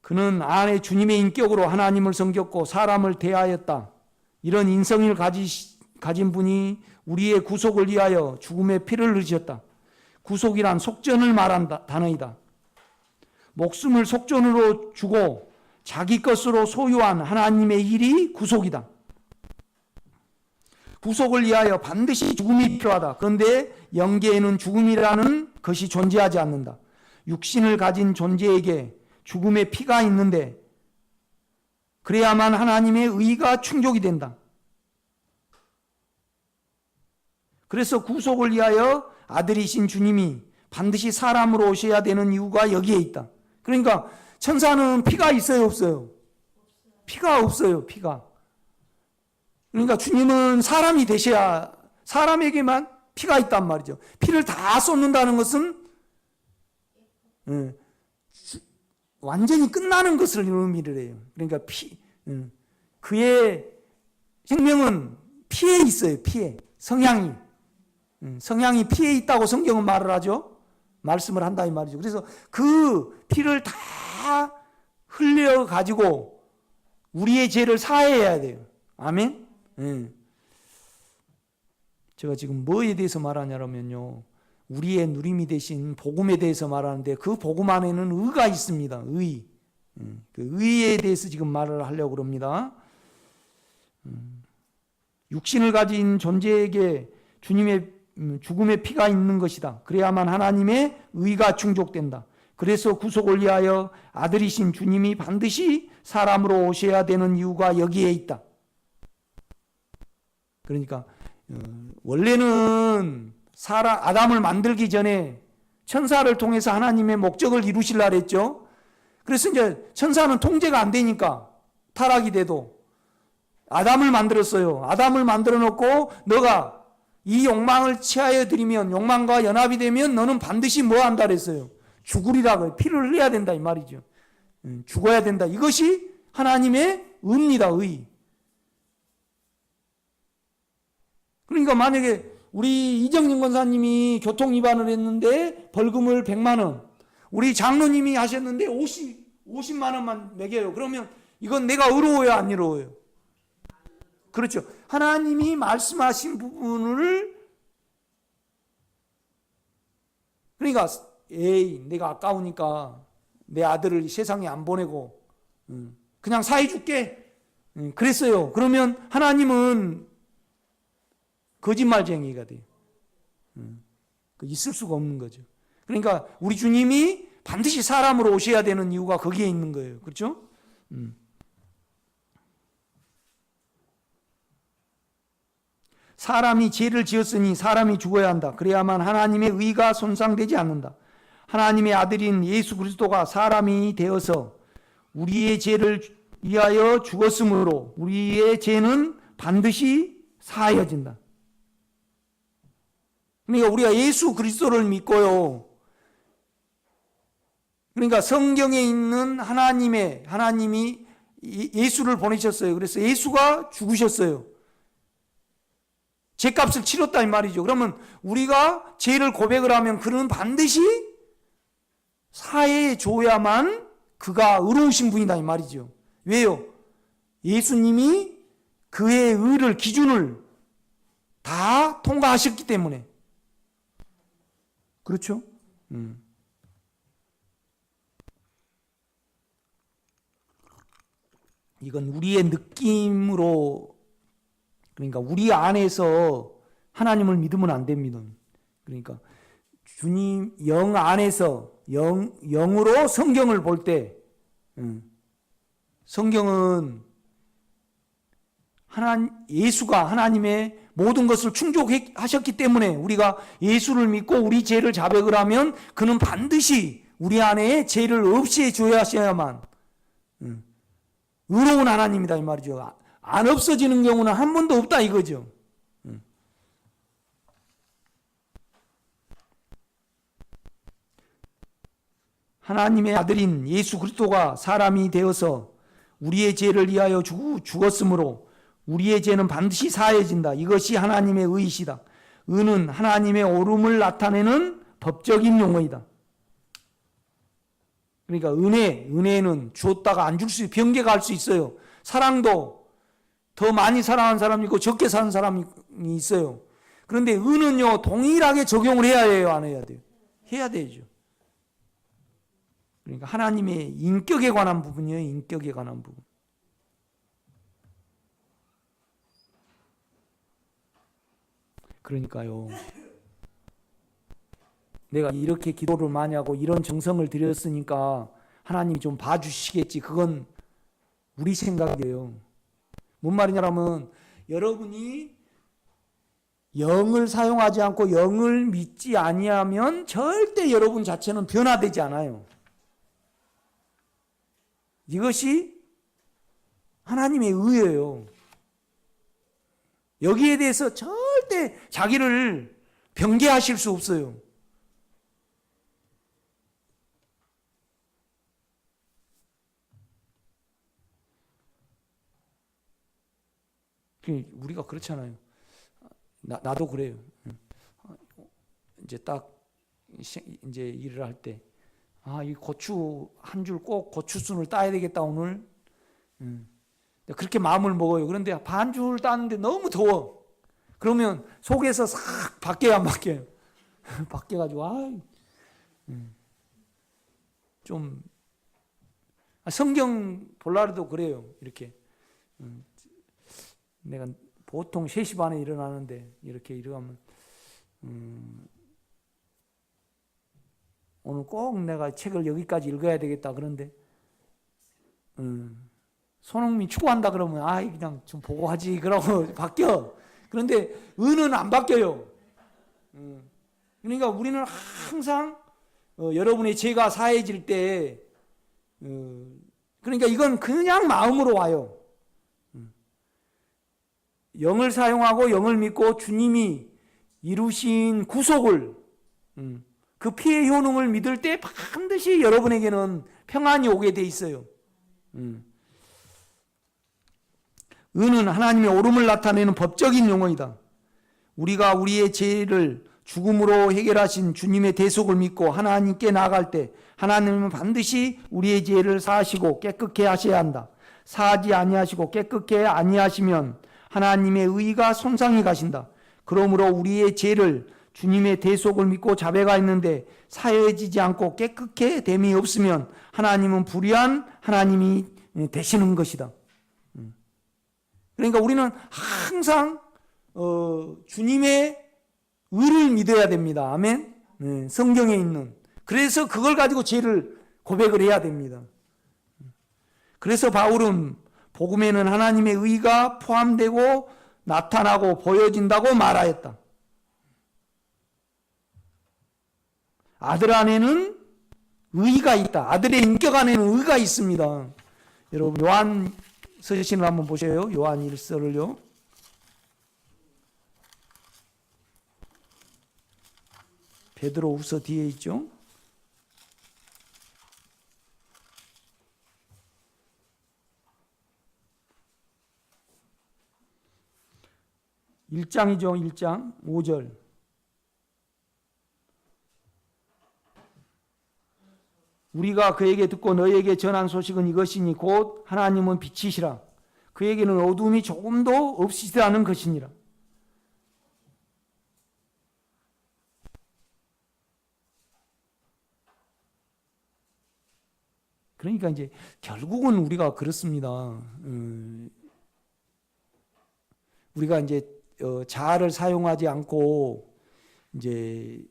그는 안에 주님의 인격으로 하나님을 섬겼고 사람을 대하였다. 이런 인성을 가진 분이 우리의 구속을 위하여 죽음의 피를 흘리셨다. 구속이란 속전을 말한 단어이다. 목숨을 속전으로 주고 자기 것으로 소유한 하나님의 일이 구속이다. 구속을 위하여 반드시 죽음이 필요하다. 그런데 영계에는 죽음이라는 것이 존재하지 않는다. 육신을 가진 존재에게 죽음의 피가 있는데 그래야만 하나님의 의가 충족이 된다. 그래서 구속을 위하여 아들이신 주님이 반드시 사람으로 오셔야 되는 이유가 여기에 있다. 그러니까 천사는 피가 있어요, 없어요? 피가 없어요, 피가. 그러니까 주님은 사람이 되셔야 사람에게만 피가 있단 말이죠. 피를 다 쏟는다는 것은 완전히 끝나는 것을 의미를 해요. 그러니까 그의 생명은 피에 있어요, 피에. 성향이 피에 있다고 성경은 말을 하죠. 말씀을 한다 이 말이죠. 그래서 그 피를 다 흘려가지고 우리의 죄를 사해야 돼요. 아멘? 제가 지금 뭐에 대해서 말하냐면요. 우리의 누림이 되신 복음에 대해서 말하는데 그 복음 안에는 의가 있습니다. 의. 그 의에 대해서 지금 말을 하려고 합니다. 육신을 가진 존재에게 주님의 죽음의 피가 있는 것이다. 그래야만 하나님의 의가 충족된다. 그래서 구속을 위하여 아들이신 주님이 반드시 사람으로 오셔야 되는 이유가 여기에 있다. 그러니까 원래는 아담을 만들기 전에 천사를 통해서 하나님의 목적을 이루시려고 했죠. 그래서 이제 천사는 통제가 안 되니까 타락이 돼도 아담을 만들었어요. 아담을 만들어 놓고 너가 이 욕망을 취하여 드리면 욕망과 연합이 되면 너는 반드시 뭐 한다 그랬어요. 죽으리라고 피를 흘려야 된다 이 말이죠. 죽어야 된다. 이것이 하나님의 의입니다. 의. 그러니까 만약에 우리 이정진 권사님이 교통 위반을 했는데 벌금을 100만 원, 우리 장로님이 하셨는데 50만 원만 매겨요. 그러면 이건 내가 의로워요, 안 의로워요? 그렇죠. 하나님이 말씀하신 부분을 그러니까 내가 아까우니까 내 아들을 세상에 안 보내고 그냥 사해 줄게 그랬어요. 그러면 하나님은 거짓말쟁이가 돼요. 있을 수가 없는 거죠. 그러니까 우리 주님이 반드시 사람으로 오셔야 되는 이유가 거기에 있는 거예요. 그렇죠? 사람이 죄를 지었으니 사람이 죽어야 한다. 그래야만 하나님의 의가 손상되지 않는다. 하나님의 아들인 예수 그리스도가 사람이 되어서 우리의 죄를 위하여 죽었으므로 우리의 죄는 반드시 사하여진다. 그러니까 우리가 예수 그리스도를 믿고요. 그러니까 성경에 있는 하나님이 예수를 보내셨어요. 그래서 예수가 죽으셨어요. 죄값을 치렀다 이 말이죠. 그러면 우리가 죄를 고백을 하면 그는 반드시 사해 줘야만 그가 의로우신 분이다 이 말이죠. 왜요? 예수님이 그의 의를 기준을 다 통과하셨기 때문에. 그렇죠? 이건 우리의 느낌으로 그러니까 우리 안에서 하나님을 믿으면 안 됩니다. 그러니까 주님 영 안에서 영으로 성경을 볼 때 성경은 예수가 하나님의 모든 것을 충족하셨기 때문에 우리가 예수를 믿고 우리 죄를 자백을 하면 그는 반드시 우리 안에 죄를 없애해 줘야 하셔야만 의로운 하나님이다 이 말이죠. 안 없어지는 경우는 한 번도 없다 이거죠. 하나님의 아들인 예수 그리스도가 사람이 되어서 우리의 죄를 위하여 죽었으므로 우리의 죄는 반드시 사해진다. 이것이 하나님의 의이시다. 의는 하나님의 옳음을 나타내는 법적인 용어이다. 그러니까 은혜는 주었다가 안 줄 수, 변개가 할 수 있어요. 사랑도 더 많이 사랑하는 사람이 있고 적게 사는 사람이 있어요. 그런데 은은요 동일하게 적용을 해야 해요, 안 해야 돼요? 해야 되죠. 그러니까 하나님의 인격에 관한 부분이에요. 인격에 관한 부분. 그러니까요. 내가 이렇게 기도를 많이 하고 이런 정성을 들였으니까 하나님이 좀 봐주시겠지. 그건 우리 생각이에요. 뭔 말이냐면 여러분이 영을 사용하지 않고 영을 믿지 아니하면 절대 여러분 자체는 변화되지 않아요. 이것이 하나님의 의예요. 여기에 대해서 절대 자기를 변개하실 수 없어요. 우리가 그렇잖아요. 나도 그래요. 이제 딱 이제 일을 할 때, 이 고추 한 줄 꼭 고추순을 따야 되겠다 오늘. 그렇게 마음을 먹어요. 그런데 반 줄 따는데 너무 더워. 그러면 속에서 싹 바뀌어요, 안 바뀌어요? 바뀌어가지고 좀 성경 볼라도 그래요. 이렇게 내가 보통 3시 반에 일어나는데 이렇게 일어나면 오늘 꼭 내가 책을 여기까지 읽어야 되겠다. 그런데 손흥민 축구한다 그러면 그냥 좀 보고 하지 그러고 바뀌어. 그런데 은은 안 바뀌어요. 그러니까 우리는 항상 여러분의 죄가 사해질 때 그러니까 이건 그냥 마음으로 와요. 영을 사용하고 영을 믿고 주님이 이루신 구속을 그 피의 효능을 믿을 때 반드시 여러분에게는 평안이 오게 돼 있어요. 은은 하나님의 옳음을 나타내는 법적인 용어이다. 우리가 우리의 죄를 죽음으로 해결하신 주님의 대속을 믿고 하나님께 나아갈 때 하나님은 반드시 우리의 죄를 사하시고 깨끗게 하셔야 한다. 사하지 아니하시고 깨끗게 아니하시면 하나님의 의가 손상이 가신다. 그러므로 우리의 죄를 주님의 대속을 믿고 자백하였는데 사해지지 않고 깨끗게 됨이 없으면 하나님은 불의한 하나님이 되시는 것이다. 그러니까 우리는 항상 주님의 의를 믿어야 됩니다. 아멘. 성경에 있는. 그래서 그걸 가지고 죄를 고백을 해야 됩니다. 그래서 바울은 복음에는 하나님의 의가 포함되고 나타나고 보여진다고 말하였다. 아들 안에는 의가 있다. 아들의 인격 안에는 의가 있습니다. 여러분 요한 서신을 한번 보세요. 요한 1서를요. 베드로후서 뒤에 있죠. (1장이죠) 1장 5절. 우리가 그에게 듣고 너희에게 전한 소식은 이것이니 곧 하나님은 빛이시라. 그에게는 어둠이 조금도 없으시다는 것이니라. 그러니까 이제 결국은 우리가 그렇습니다. 우리가 이제 자아를 사용하지 않고 이제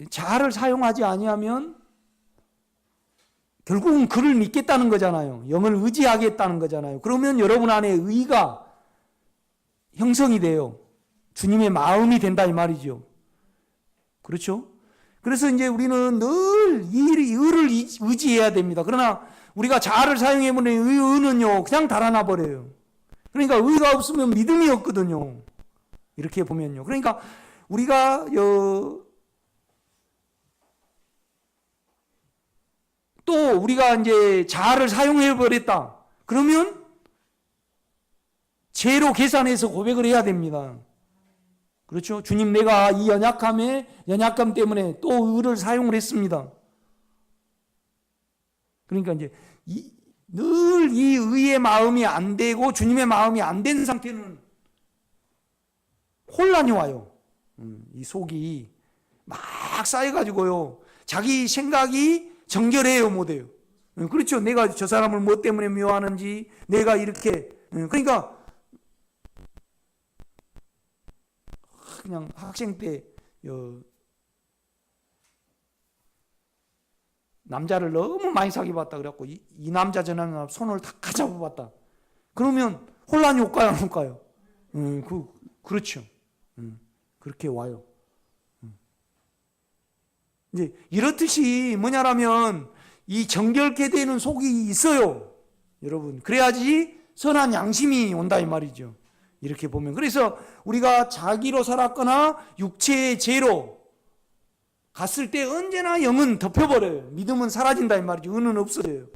자아를 사용하지 아니하면 결국은 그를 믿겠다는 거잖아요. 영을 의지하겠다는 거잖아요. 그러면 여러분 안에 의가 형성이 돼요. 주님의 마음이 된다 이 말이죠. 그렇죠? 그래서 이제 우리는 늘 이 의를 의지해야 됩니다. 그러나 우리가 자아를 사용해보면 의는요 그냥 달아나 버려요. 그러니까 의가 없으면 믿음이 없거든요. 이렇게 보면요. 그러니까 우리가 또 우리가 이제 자아를 사용해 버렸다. 그러면 죄로 계산해서 고백을 해야 됩니다. 그렇죠? 주님, 내가 이 연약감 때문에 또 의를 사용을 했습니다. 그러니까 이제 늘 이 의의 마음이 안 되고 주님의 마음이 안 된 상태는 혼란이 와요. 이 속이 막 쌓여가지고요. 자기 생각이 정결해요, 못해요. 그렇죠. 내가 저 사람을 뭐 때문에 미워하는지, 내가 이렇게, 그러니까 그냥 학생 때 남자를 너무 많이 사귀어봤다 그래갖고 이 남자 저 남자 손을 다 잡아봤다. 그러면 혼란이 올까요, 안 올까요? 그렇죠. 그렇게 와요. 이제 이렇듯이 뭐냐라면 이 정결케 되는 속이 있어요, 여러분. 그래야지 선한 양심이 온다 이 말이죠. 이렇게 보면 그래서 우리가 자기로 살았거나 육체의 죄로 갔을 때 언제나 영은 덮여버려요. 믿음은 사라진다 이 말이죠. 의는 없어져요.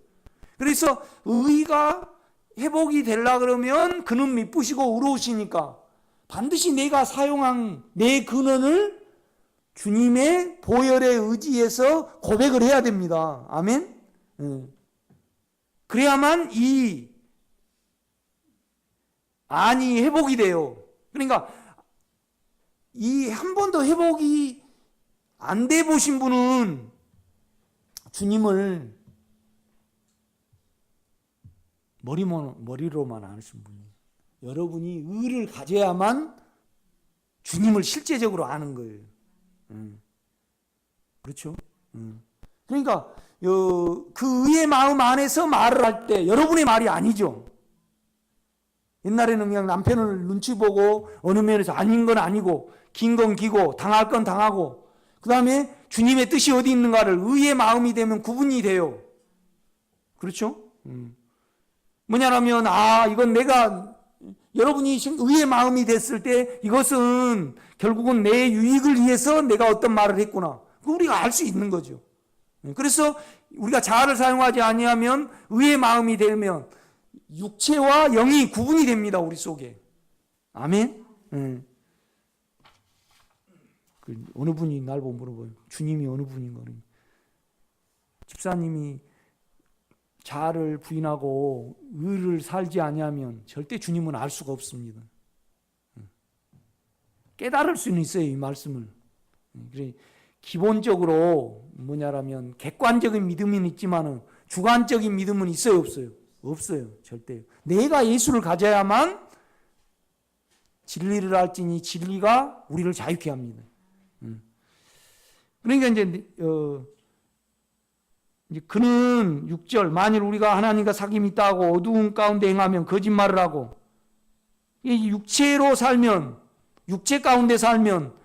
그래서 의가 회복이 되려 그러면 그는 미쁘시고 의로우시니까 반드시 내가 사용한 내 근원을 주님의 보혈에 의지해서 고백을 해야 됩니다. 아멘. 그래야만 이 안이 회복이 돼요. 그러니까 이 한 번도 회복이 안 돼 보신 분은 주님을 머리로만 아시는 분이에요. 여러분이 의를 가져야만 주님을 실제적으로 아는 거예요. 그렇죠? 그러니까 그 의의 마음 안에서 말을 할 때 여러분의 말이 아니죠. 옛날에는 그냥 남편을 눈치 보고 어느 면에서 아닌 건 아니고 긴 건 기고 당할 건 당하고 그 다음에 주님의 뜻이 어디 있는가를 의의 마음이 되면 구분이 돼요. 그렇죠? 뭐냐라면 이건 내가 여러분이 의의 마음이 됐을 때 이것은 결국은 내 유익을 위해서 내가 어떤 말을 했구나. 그거 우리가 알 수 있는 거죠. 그래서 우리가 자아를 사용하지 아니하면 의의 마음이 되면 육체와 영이 구분이 됩니다. 우리 속에. 아멘. 어느 분이 날 보고 물어봐요. 주님이 어느 분인가. 집사님이 자아를 부인하고 의를 살지 아니하면 절대 주님은 알 수가 없습니다. 깨달을 수는 있어요, 이 말씀을. 그래 기본적으로 뭐냐라면 객관적인 믿음은 있지만은 주관적인 믿음은 있어요, 없어요? 없어요, 절대. 내가 예수를 가져야만 진리를 알지니 진리가 우리를 자유케 합니다. 그러니까 이제 그는 6절 만일 우리가 하나님과 사귐이 있다 하고 어두운 가운데 행하면 거짓말을 하고 육체로 살면 육체 가운데 살면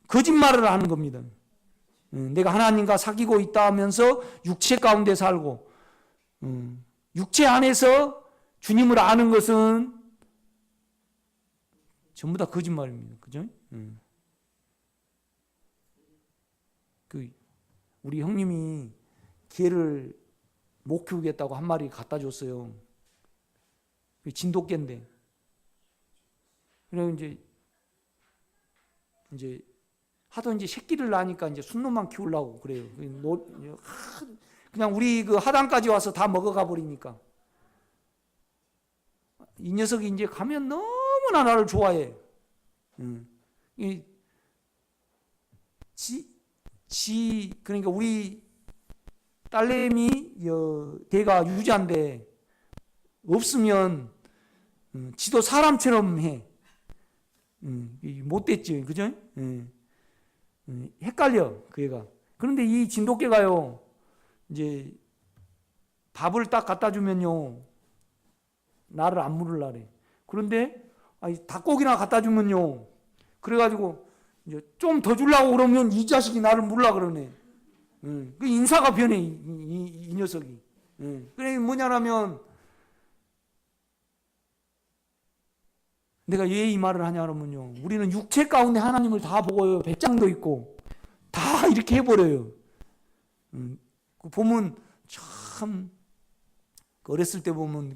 거짓말을 하는 겁니다. 내가 하나님과 사귀고 있다 하면서 육체 가운데 살고 육체 안에서 주님을 아는 것은 전부 다 거짓말입니다. 그죠? 우리 형님이 개를 못 키우겠다고 한 마리 갖다 줬어요. 진돗개인데. 그래서 이제 하도 이제 새끼를 낳으니까 이제 순놈만 키우려고 그래요. 그냥 우리 그 하단까지 와서 다 먹어가 버리니까. 이 녀석이 이제 가면 너무나 나를 좋아해. 그러니까 우리 딸내미 걔가 유자인데 없으면 지도 사람처럼 해. 못됐지, 그죠? 헷갈려 그 애가. 그런데 이 진돗개가요, 이제 밥을 딱 갖다 주면요, 나를 안 물으려래. 그런데 닭고기나 갖다 주면요, 그래가지고 이제 좀 더 주려고 그러면 이 자식이 나를 물으려 그러네. 그 인사가 변해, 이 녀석이. 그래 뭐냐라면, 내가 왜 이 말을 하냐면요, 우리는 육체 가운데 하나님을 다 보고요, 배짱도 있고 다 이렇게 해버려요. 그 보면 참, 어렸을 때 보면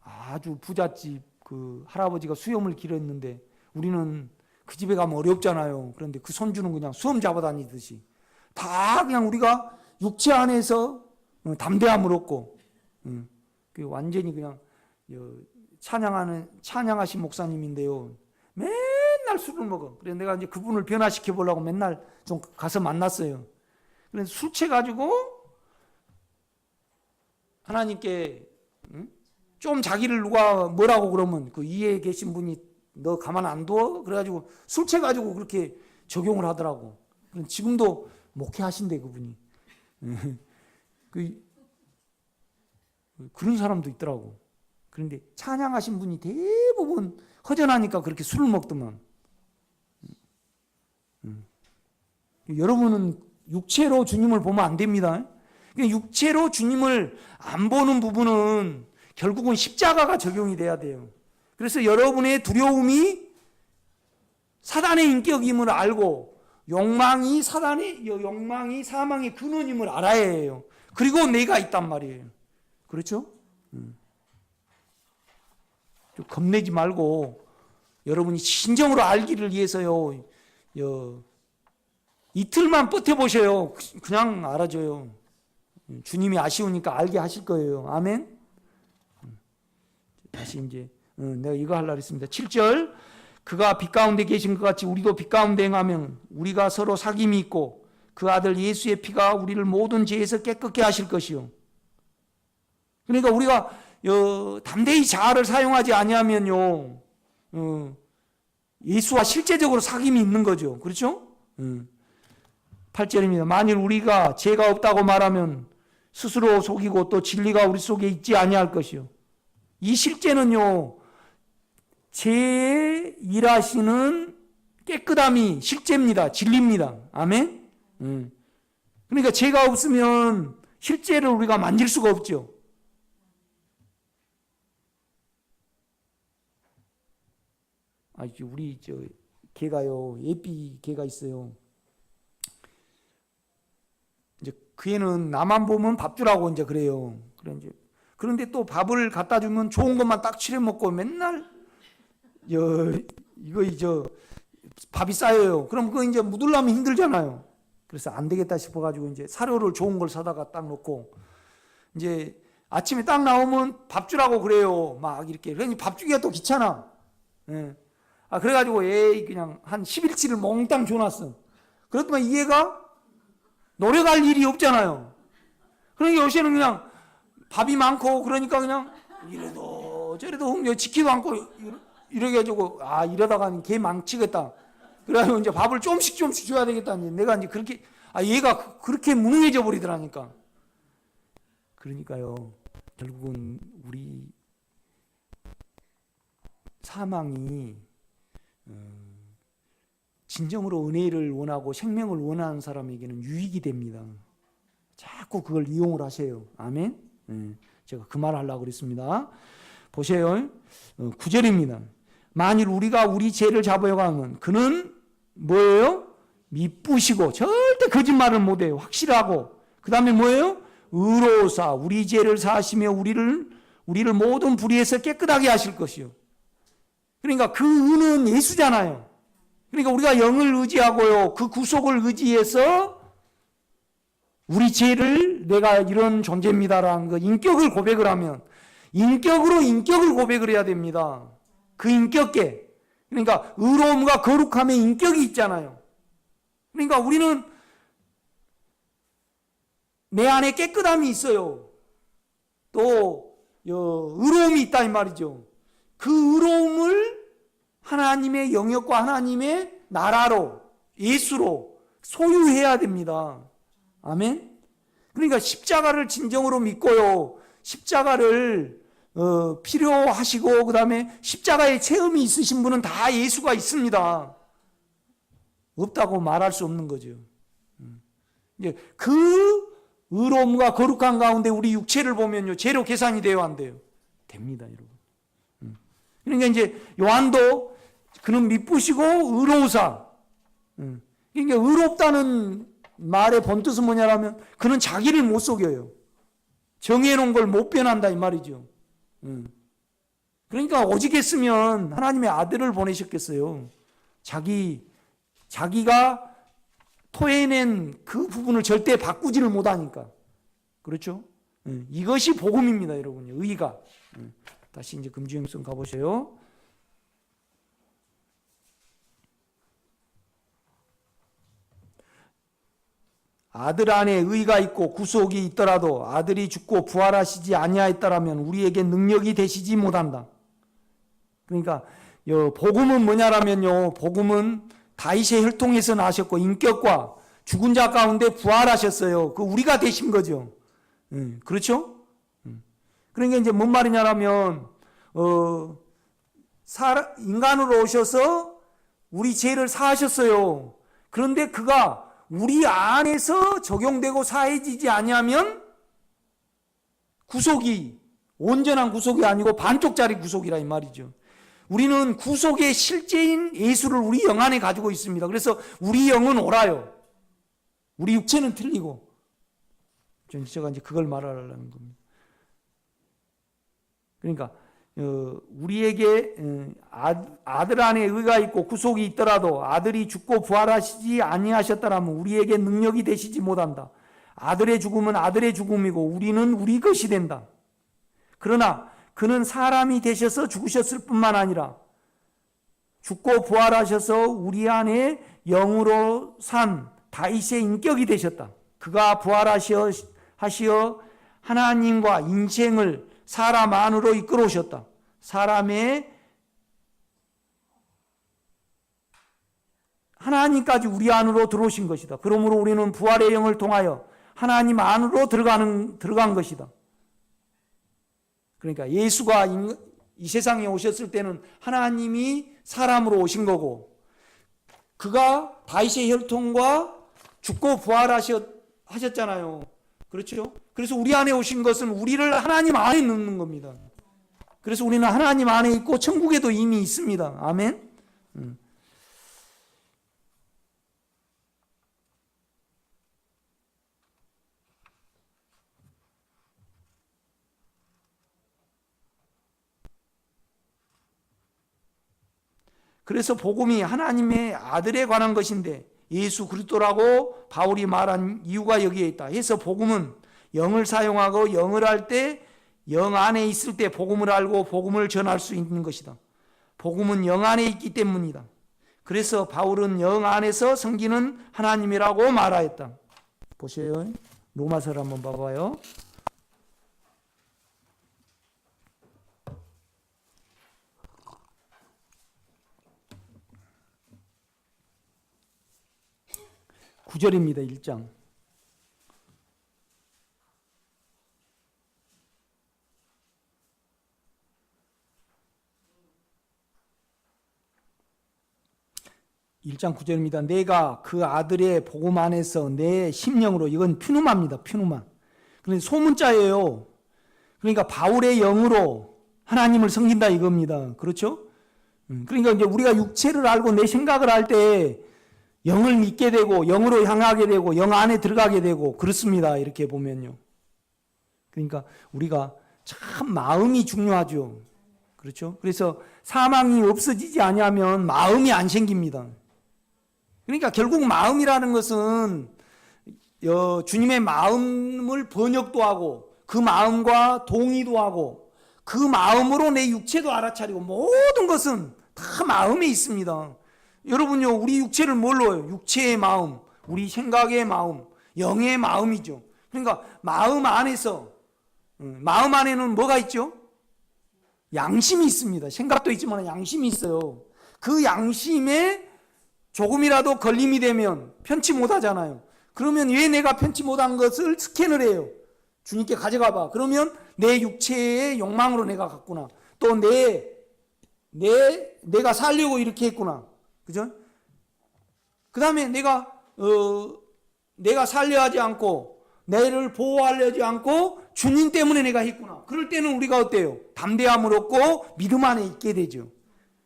아주 부잣집 그 할아버지가 수염을 기르는데 우리는 그 집에 가면 어렵잖아요. 그런데 그 손주는 그냥 수염 잡아다니듯이 다 그냥 우리가 육체 안에서 담대함을 얻고, 그 완전히 그냥 찬양하신 목사님인데요, 맨날 술을 먹어. 그래서 내가 이제 그분을 변화시켜 보려고 맨날 좀 가서 만났어요. 그래서 술 취해가지고 하나님께 좀 자기를 누가 뭐라고 그러면 그 위에 계신 분이 너 가만 안 둬? 그래가지고 술 취해가지고 그렇게 적용을 하더라고. 지금도 목회하신대 그분이. 그런 사람도 있더라고. 그런데 찬양하신 분이 대부분 허전하니까 그렇게 술을 먹더만. 여러분은 육체로 주님을 보면 안 됩니다. 육체로 주님을 안 보는 부분은 결국은 십자가가 적용이 돼야 돼요. 그래서 여러분의 두려움이 사단의 인격임을 알고 욕망이 사망의 근원임을 알아야 해요. 그리고 내가 있단 말이에요. 그렇죠? 좀 겁내지 말고 여러분이 진정으로 알기를 위해서요, 이틀만 버텨보셔요. 그냥 알아줘요. 주님이 아쉬우니까 알게 하실 거예요. 아멘. 다시 이제 내가 이거 하려고 했습니다. 7절, 그가 빛 가운데 계신 것 같이 우리도 빛 가운데 행하면 우리가 서로 사귐이 있고 그 아들 예수의 피가 우리를 모든 죄에서 깨끗게 하실 것이요. 그러니까 우리가 담대히 자아를 사용하지 아니하면요, 예수와 실제적으로 사귐이 있는 거죠. 그렇죠? 8절입니다. 만일 우리가 죄가 없다고 말하면 스스로 속이고 또 진리가 우리 속에 있지 아니할 것이요. 이 실제는요, 죄에 일하시는 깨끗함이 실제입니다. 진리입니다. 아멘? 그러니까 죄가 없으면 실제를 우리가 만질 수가 없죠. 우리 개가요, 예삐 개가 있어요. 이제 그 애는 나만 보면 밥 주라고 이제 그래요. 그런데 또 밥을 갖다 주면 좋은 것만 딱 치려 먹고 맨날 밥이 쌓여요. 그럼 그거 이제 묻으려면 힘들잖아요. 그래서 안 되겠다 싶어가지고 이제 사료를 좋은 걸 사다가 딱 놓고 이제 아침에 딱 나오면 밥 주라고 그래요. 막 이렇게. 그러니 밥 주기가 또 귀찮아. 예. 그래가지고 그냥 한 10일치를 몽땅 줘놨어. 그렇더만 이 애가 노력할 일이 없잖아요. 그러니까 요새는 그냥 밥이 많고 그러니까 그냥 이래도 저래도 지키도 않고 이래가지고 이러다가 걔 망치겠다. 그래가지고 이제 밥을 조금씩 줘야 되겠다. 내가 이제 그렇게 얘가 그렇게 무능해져 버리더라니까. 그러니까요, 결국은 우리 사망이 진정으로 은혜를 원하고 생명을 원하는 사람에게는 유익이 됩니다. 자꾸 그걸 이용을 하세요. 아멘. 제가 그 말 하려고 그랬습니다. 보세요. 9절입니다. 만일 우리가 우리 죄를 잡아가면 그는 뭐예요? 미쁘시고 절대 거짓말을 못해요. 확실하고. 그 다음에 뭐예요? 의로우사 우리 죄를 사하시며 우리를 모든 불의에서 깨끗하게 하실 것이요. 그러니까 그 의는 예수잖아요. 그러니까 우리가 영을 의지하고요, 그 구속을 의지해서 우리 죄를 내가 이런 존재입니다라는 그 인격을 고백을 하면 인격으로 인격을 고백을 해야 됩니다. 그 인격계. 그러니까 의로움과 거룩함의 인격이 있잖아요. 그러니까 우리는 내 안에 깨끗함이 있어요. 또 의로움이 있다 이 말이죠. 그 의로움을 하나님의 영역과 하나님의 나라로 예수로 소유해야 됩니다. 아멘. 그러니까 십자가를 진정으로 믿고요. 십자가를 필요하시고 그다음에 십자가의 체험이 있으신 분은 다 예수가 있습니다. 없다고 말할 수 없는 거죠. 이제 그 의로움과 거룩한 가운데 우리 육체를 보면요, 죄로 계산이 돼요, 안 돼요? 됩니다, 여러분. 그러니까 이제 요한도 그는 미쁘시고 의로우사. 그러니까 의롭다는 말의 본뜻은 뭐냐면 그는 자기를 못 속여요. 정해놓은 걸 못 변한다 이 말이죠. 그러니까 오직 했으면 하나님의 아들을 보내셨겠어요. 자기가 토해낸 그 부분을 절대 바꾸지를 못하니까. 그렇죠? 이것이 복음입니다, 여러분. 의가. 다시 이제 금주행성 가보세요. 아들 안에 의가 있고 구속이 있더라도 아들이 죽고 부활하시지 아니하였더라면 우리에게 능력이 되시지 못한다. 그러니까 복음은 뭐냐라면요, 복음은 다윗의 혈통에서 나셨고 인격과 죽은 자 가운데 부활하셨어요. 그 우리가 되신 거죠. 그렇죠? 그러니까 이제 뭔 말이냐라면 인간으로 오셔서 우리 죄를 사하셨어요. 그런데 그가 우리 안에서 적용되고 사해지지 아니하면 구속이 온전한 구속이 아니고 반쪽짜리 구속이라 이 말이죠. 우리는 구속의 실제인 예수를 우리 영 안에 가지고 있습니다. 그래서 우리 영은 옳아요. 우리 육체는 틀리고. 제가 이제 그걸 말하려는 겁니다. 그러니까 우리에게 아들 안에 의가 있고 구속이 있더라도 아들이 죽고 부활하시지 아니하셨더라면 우리에게 능력이 되시지 못한다. 아들의 죽음은 아들의 죽음이고 우리는 우리 것이 된다. 그러나 그는 사람이 되셔서 죽으셨을 뿐만 아니라 죽고 부활하셔서 우리 안에 영으로 산 다윗의 인격이 되셨다. 그가 부활하시어 하나님과 인생을 사람 안으로 이끌어 오셨다. 사람의 하나님까지 우리 안으로 들어오신 것이다. 그러므로 우리는 부활의 영을 통하여 하나님 안으로 들어간 것이다. 그러니까 예수가 이 세상에 오셨을 때는 하나님이 사람으로 오신 거고 그가 다윗의 혈통과 죽고 부활하셨잖아요. 그렇죠? 그래서 우리 안에 오신 것은 우리를 하나님 안에 넣는 겁니다. 그래서 우리는 하나님 안에 있고 천국에도 이미 있습니다. 아멘. 그래서 복음이 하나님의 아들에 관한 것인데 예수 그리스도라고 바울이 말한 이유가 여기에 있다. 해서 복음은 영을 사용하고 영을 할 때 영 안에 있을 때 복음을 알고 복음을 전할 수 있는 것이다. 복음은 영 안에 있기 때문이다. 그래서 바울은 영 안에서 섬기는 하나님이라고 말하였다. 보세요. 로마서를 한번 봐봐요. (9절입니다) 1장. (1장 9절입니다) 내가 그 아들의 복음 안에서 내 심령으로, 이건 퓨누마입니다. 퓨누마. 그런데 소문자예요. 그러니까 바울의 영으로 하나님을 섬긴다 이겁니다. 그렇죠? 그러니까 이제 우리가 육체를 알고 내 생각을 할 때 영을 믿게 되고 영으로 향하게 되고 영 안에 들어가게 되고 그렇습니다. 이렇게 보면요. 그러니까 우리가 참 마음이 중요하죠. 그렇죠? 그래서 사망이 없어지지 아니하면 마음이 안 생깁니다. 그러니까 결국 마음이라는 것은 주님의 마음을 번역도 하고 그 마음과 동의도 하고 그 마음으로 내 육체도 알아차리고 모든 것은 다 마음에 있습니다. 여러분요, 우리 육체를 뭘로 해요? 육체의 마음, 우리 생각의 마음, 영의 마음이죠. 그러니까 마음 안에서, 마음 안에는 뭐가 있죠? 양심이 있습니다. 생각도 있지만 양심이 있어요. 그 양심에 조금이라도 걸림이 되면 편치 못하잖아요. 그러면 왜 내가 편치 못한 것을 스캔을 해요? 주님께 가져가 봐. 그러면 내 육체의 욕망으로 내가 갔구나. 또 내가 살려고 이렇게 했구나. 그죠? 그 다음에 내가 살려 하지 않고, 내를 보호하려 하지 않고, 주님 때문에 내가 했구나. 그럴 때는 우리가 어때요? 담대함을 얻고 믿음 안에 있게 되죠.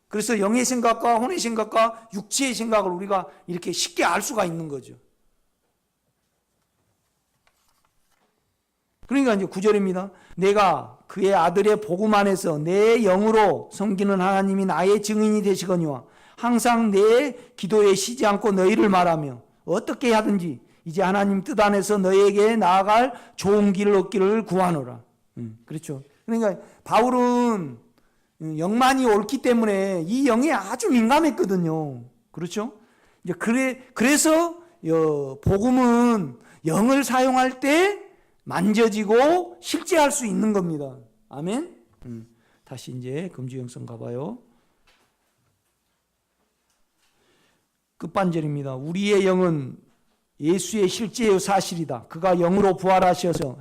그래서 영의 생각과 혼의 생각과 육체의 생각을 우리가 이렇게 쉽게 알 수가 있는 거죠. 그러니까 이제 9절입니다. 내가 그의 아들의 복음 안에서 내 영으로 섬기는 하나님이 나의 증인이 되시거니와 항상 내 기도에 쉬지 않고 너희를 말하며 어떻게 하든지 이제 하나님 뜻 안에서 너에게 나아갈 좋은 길을 얻기를 구하노라. 그렇죠. 그러니까 바울은 영만이 옳기 때문에 이 영에 아주 민감했거든요. 그렇죠. 이제 그래서 복음은 영을 사용할 때 만져지고 실제할 수 있는 겁니다. 아멘. 다시 이제 금주영성 가봐요. 끝반절입니다. 우리의 영은 예수의 실제요 사실이다. 그가 영으로 부활하셔서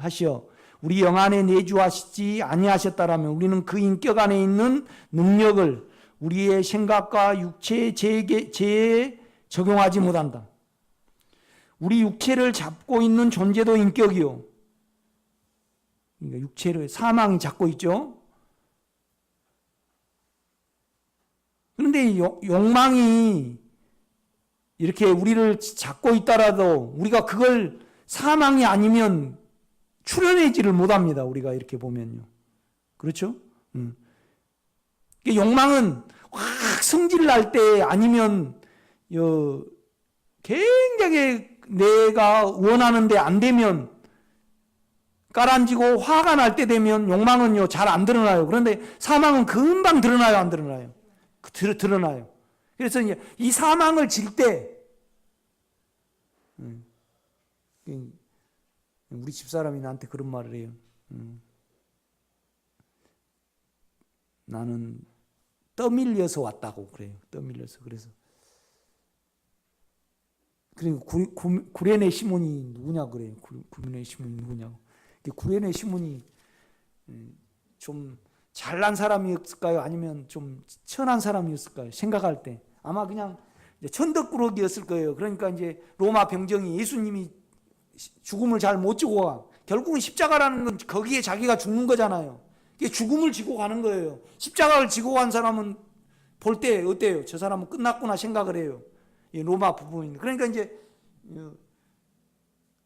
우리 영 안에 내주하시지 아니하셨다라면 우리는 그 인격 안에 있는 능력을 우리의 생각과 육체의 죄에 적용하지 못한다. 우리 육체를 잡고 있는 존재도 인격이요. 그러니까 육체를 사망이 잡고 있죠. 그런데 욕망이 이렇게 우리를 잡고 있더라도 우리가 그걸 사망이 아니면 출현하지를 못합니다. 우리가 이렇게 보면요. 그렇죠? 욕망은 확 성질날 때 아니면 굉장히 내가 원하는데 안 되면 까란지고 화가 날 때 되면 욕망은요 잘 안 드러나요. 그런데 사망은 금방 드러나요, 안 드러나요? 드러나요. 그래서 이제 이 사망을 질 때 우리 집사람이 나한테 그런 말을 해요. 나는 떠밀려서 왔다고 그래요. 떠밀려서. 그래서 그리고 구레네 시몬이 누구냐고 그래요. 구레네 시몬이 누구냐고. 구레네 시몬이 좀 잘난 사람이었을까요? 아니면 좀 천한 사람이었을까요? 생각할 때 아마 그냥 천덕꾸러기였을 거예요. 그러니까 이제 로마 병정이 예수님이 죽음을 잘 못 지고 가. 결국은 십자가라는 건 거기에 자기가 죽는 거잖아요. 죽음을 지고 가는 거예요. 십자가를 지고 간 사람은 볼 때 어때요? 저 사람은 끝났구나 생각을 해요. 이 로마 부부인. 그러니까 이제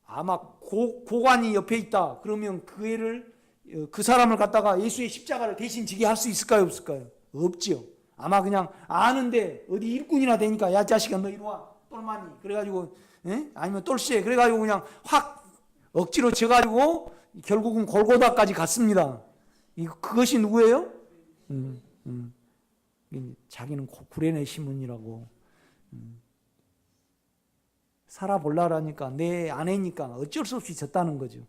아마 고관이 옆에 있다. 그러면 그 사람을 갖다가 예수의 십자가를 대신 지게 할 수 있을까요? 없을까요? 없죠. 아마 그냥 아는데 어디 일꾼이나 되니까 야 자식아 너 이리 와 똘마니 그래가지고 아니면 똘씨 그래가지고 그냥 확 억지로 져가지고 결국은 골고다까지 갔습니다. 그것이 누구예요? 자기는 구레네 시몬이라고 살아볼라라니까 내 아내니까 어쩔 수 없이 졌다는 거죠.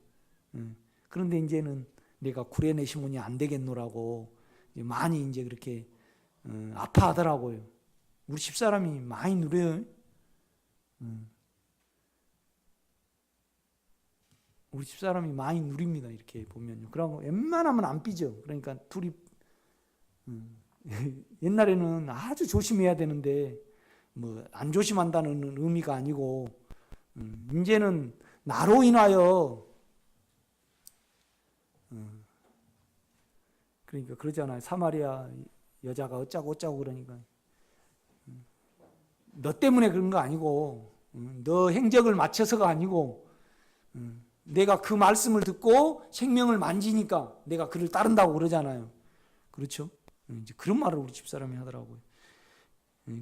그런데 이제는 내가 구레네 시몬이 안 되겠노라고 많이 이제 그렇게 아파하더라고요. 우리 집사람이 많이 누려요. 우리 집사람이 많이 누립니다. 이렇게 보면요. 그러고 웬만하면 안 삐져. 그러니까 둘이 옛날에는 아주 조심해야 되는데 뭐 안 조심한다는 의미가 아니고 이제는 나로 인하여 그러니까 그러잖아요. 사마리아 여자가 어쩌고 그러니까 너 때문에 그런 거 아니고 너 행적을 맞춰서가 아니고 내가 그 말씀을 듣고 생명을 만지니까 내가 그를 따른다고 그러잖아요. 그렇죠? 이제 그런 말을 우리 집사람이 하더라고요.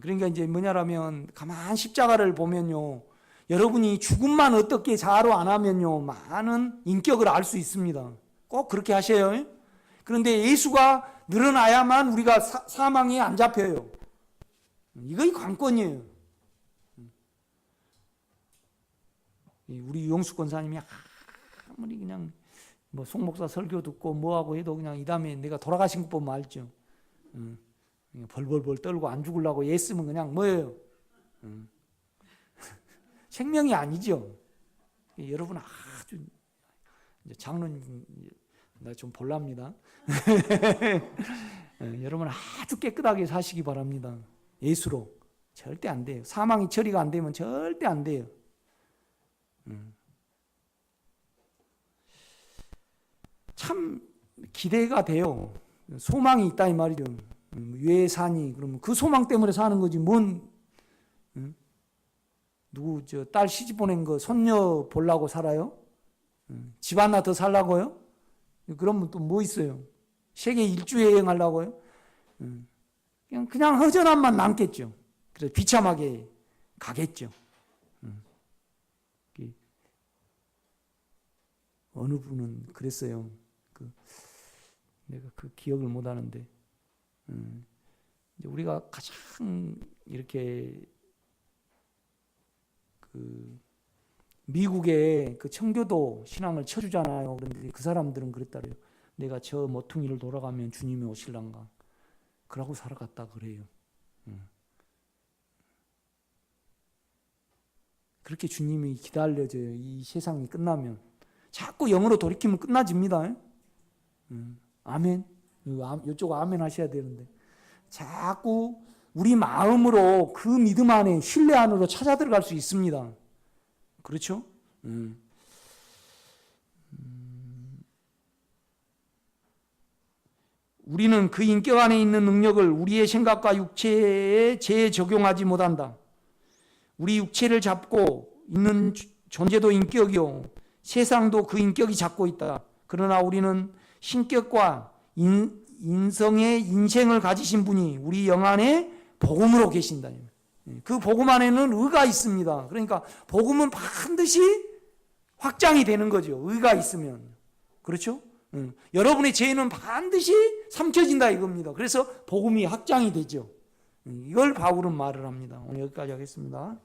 그러니까 이제 뭐냐라면 가만 십자가를 보면요. 여러분이 죽음만 어떻게 자로 안 하면요. 많은 인격을 알 수 있습니다. 꼭 그렇게 하셔요. 그런데 예수가 늘어나야만 우리가 사망에 안 잡혀요. 이거 관건이에요. 우리 유영수 권사님이 아무리 그냥 뭐 송목사 설교 듣고 뭐하고 해도 그냥 이 다음에 내가 돌아가신 것 보면 알죠. 벌벌벌 떨고 안 죽으려고 애쓰면 그냥 뭐예요? 생명이 아니죠. 여러분 아주 이제 장로님 나 좀 볼랍니다. 여러분 아주 깨끗하게 사시기 바랍니다. 예수로 절대 안 돼요. 사망이 처리가 안 되면 절대 안 돼요. 참 기대가 돼요. 소망이 있다 이 말이죠. 왜 사니? 그러면 그 소망 때문에 사는 거지. 누구 저 딸 시집 보낸 거 손녀 보려고 살아요? 집 하나 더 살라고요? 그러면 또 뭐 있어요? 세계 일주 여행하려고요? 그냥 허전함만 남겠죠. 그래서 비참하게 가겠죠. 어느 분은 그랬어요. 내가 그 기억을 못 하는데, 이제 우리가 가장 이렇게 미국의 그 청교도 신앙을 쳐주잖아요. 그런데 그 사람들은 그랬다래요. 내가 저 모퉁이를 돌아가면 주님이 오실란가. 그러고 살아갔다 그래요. 그렇게 주님이 기다려져요. 이 세상이 끝나면. 자꾸 영으로 돌이키면 끝나집니다. 아멘. 이쪽 아멘 하셔야 되는데. 자꾸 우리 마음으로 그 믿음 안에 신뢰 안으로 찾아 들어갈 수 있습니다. 그렇죠? 우리는 그 인격 안에 있는 능력을 우리의 생각과 육체에 재적용하지 못한다. 우리 육체를 잡고 있는 존재도 인격이요. 세상도 그 인격이 잡고 있다. 그러나 우리는 신격과 인성의 인생을 가지신 분이 우리 영 안에 복음으로 계신다. 그 복음 안에는 의가 있습니다. 그러니까 복음은 반드시 확장이 되는 거죠. 의가 있으면. 그렇죠? 여러분의 죄는 반드시 삼켜진다 이겁니다. 그래서 복음이 확장이 되죠. 이걸 바울은 말을 합니다. 오늘 여기까지 하겠습니다.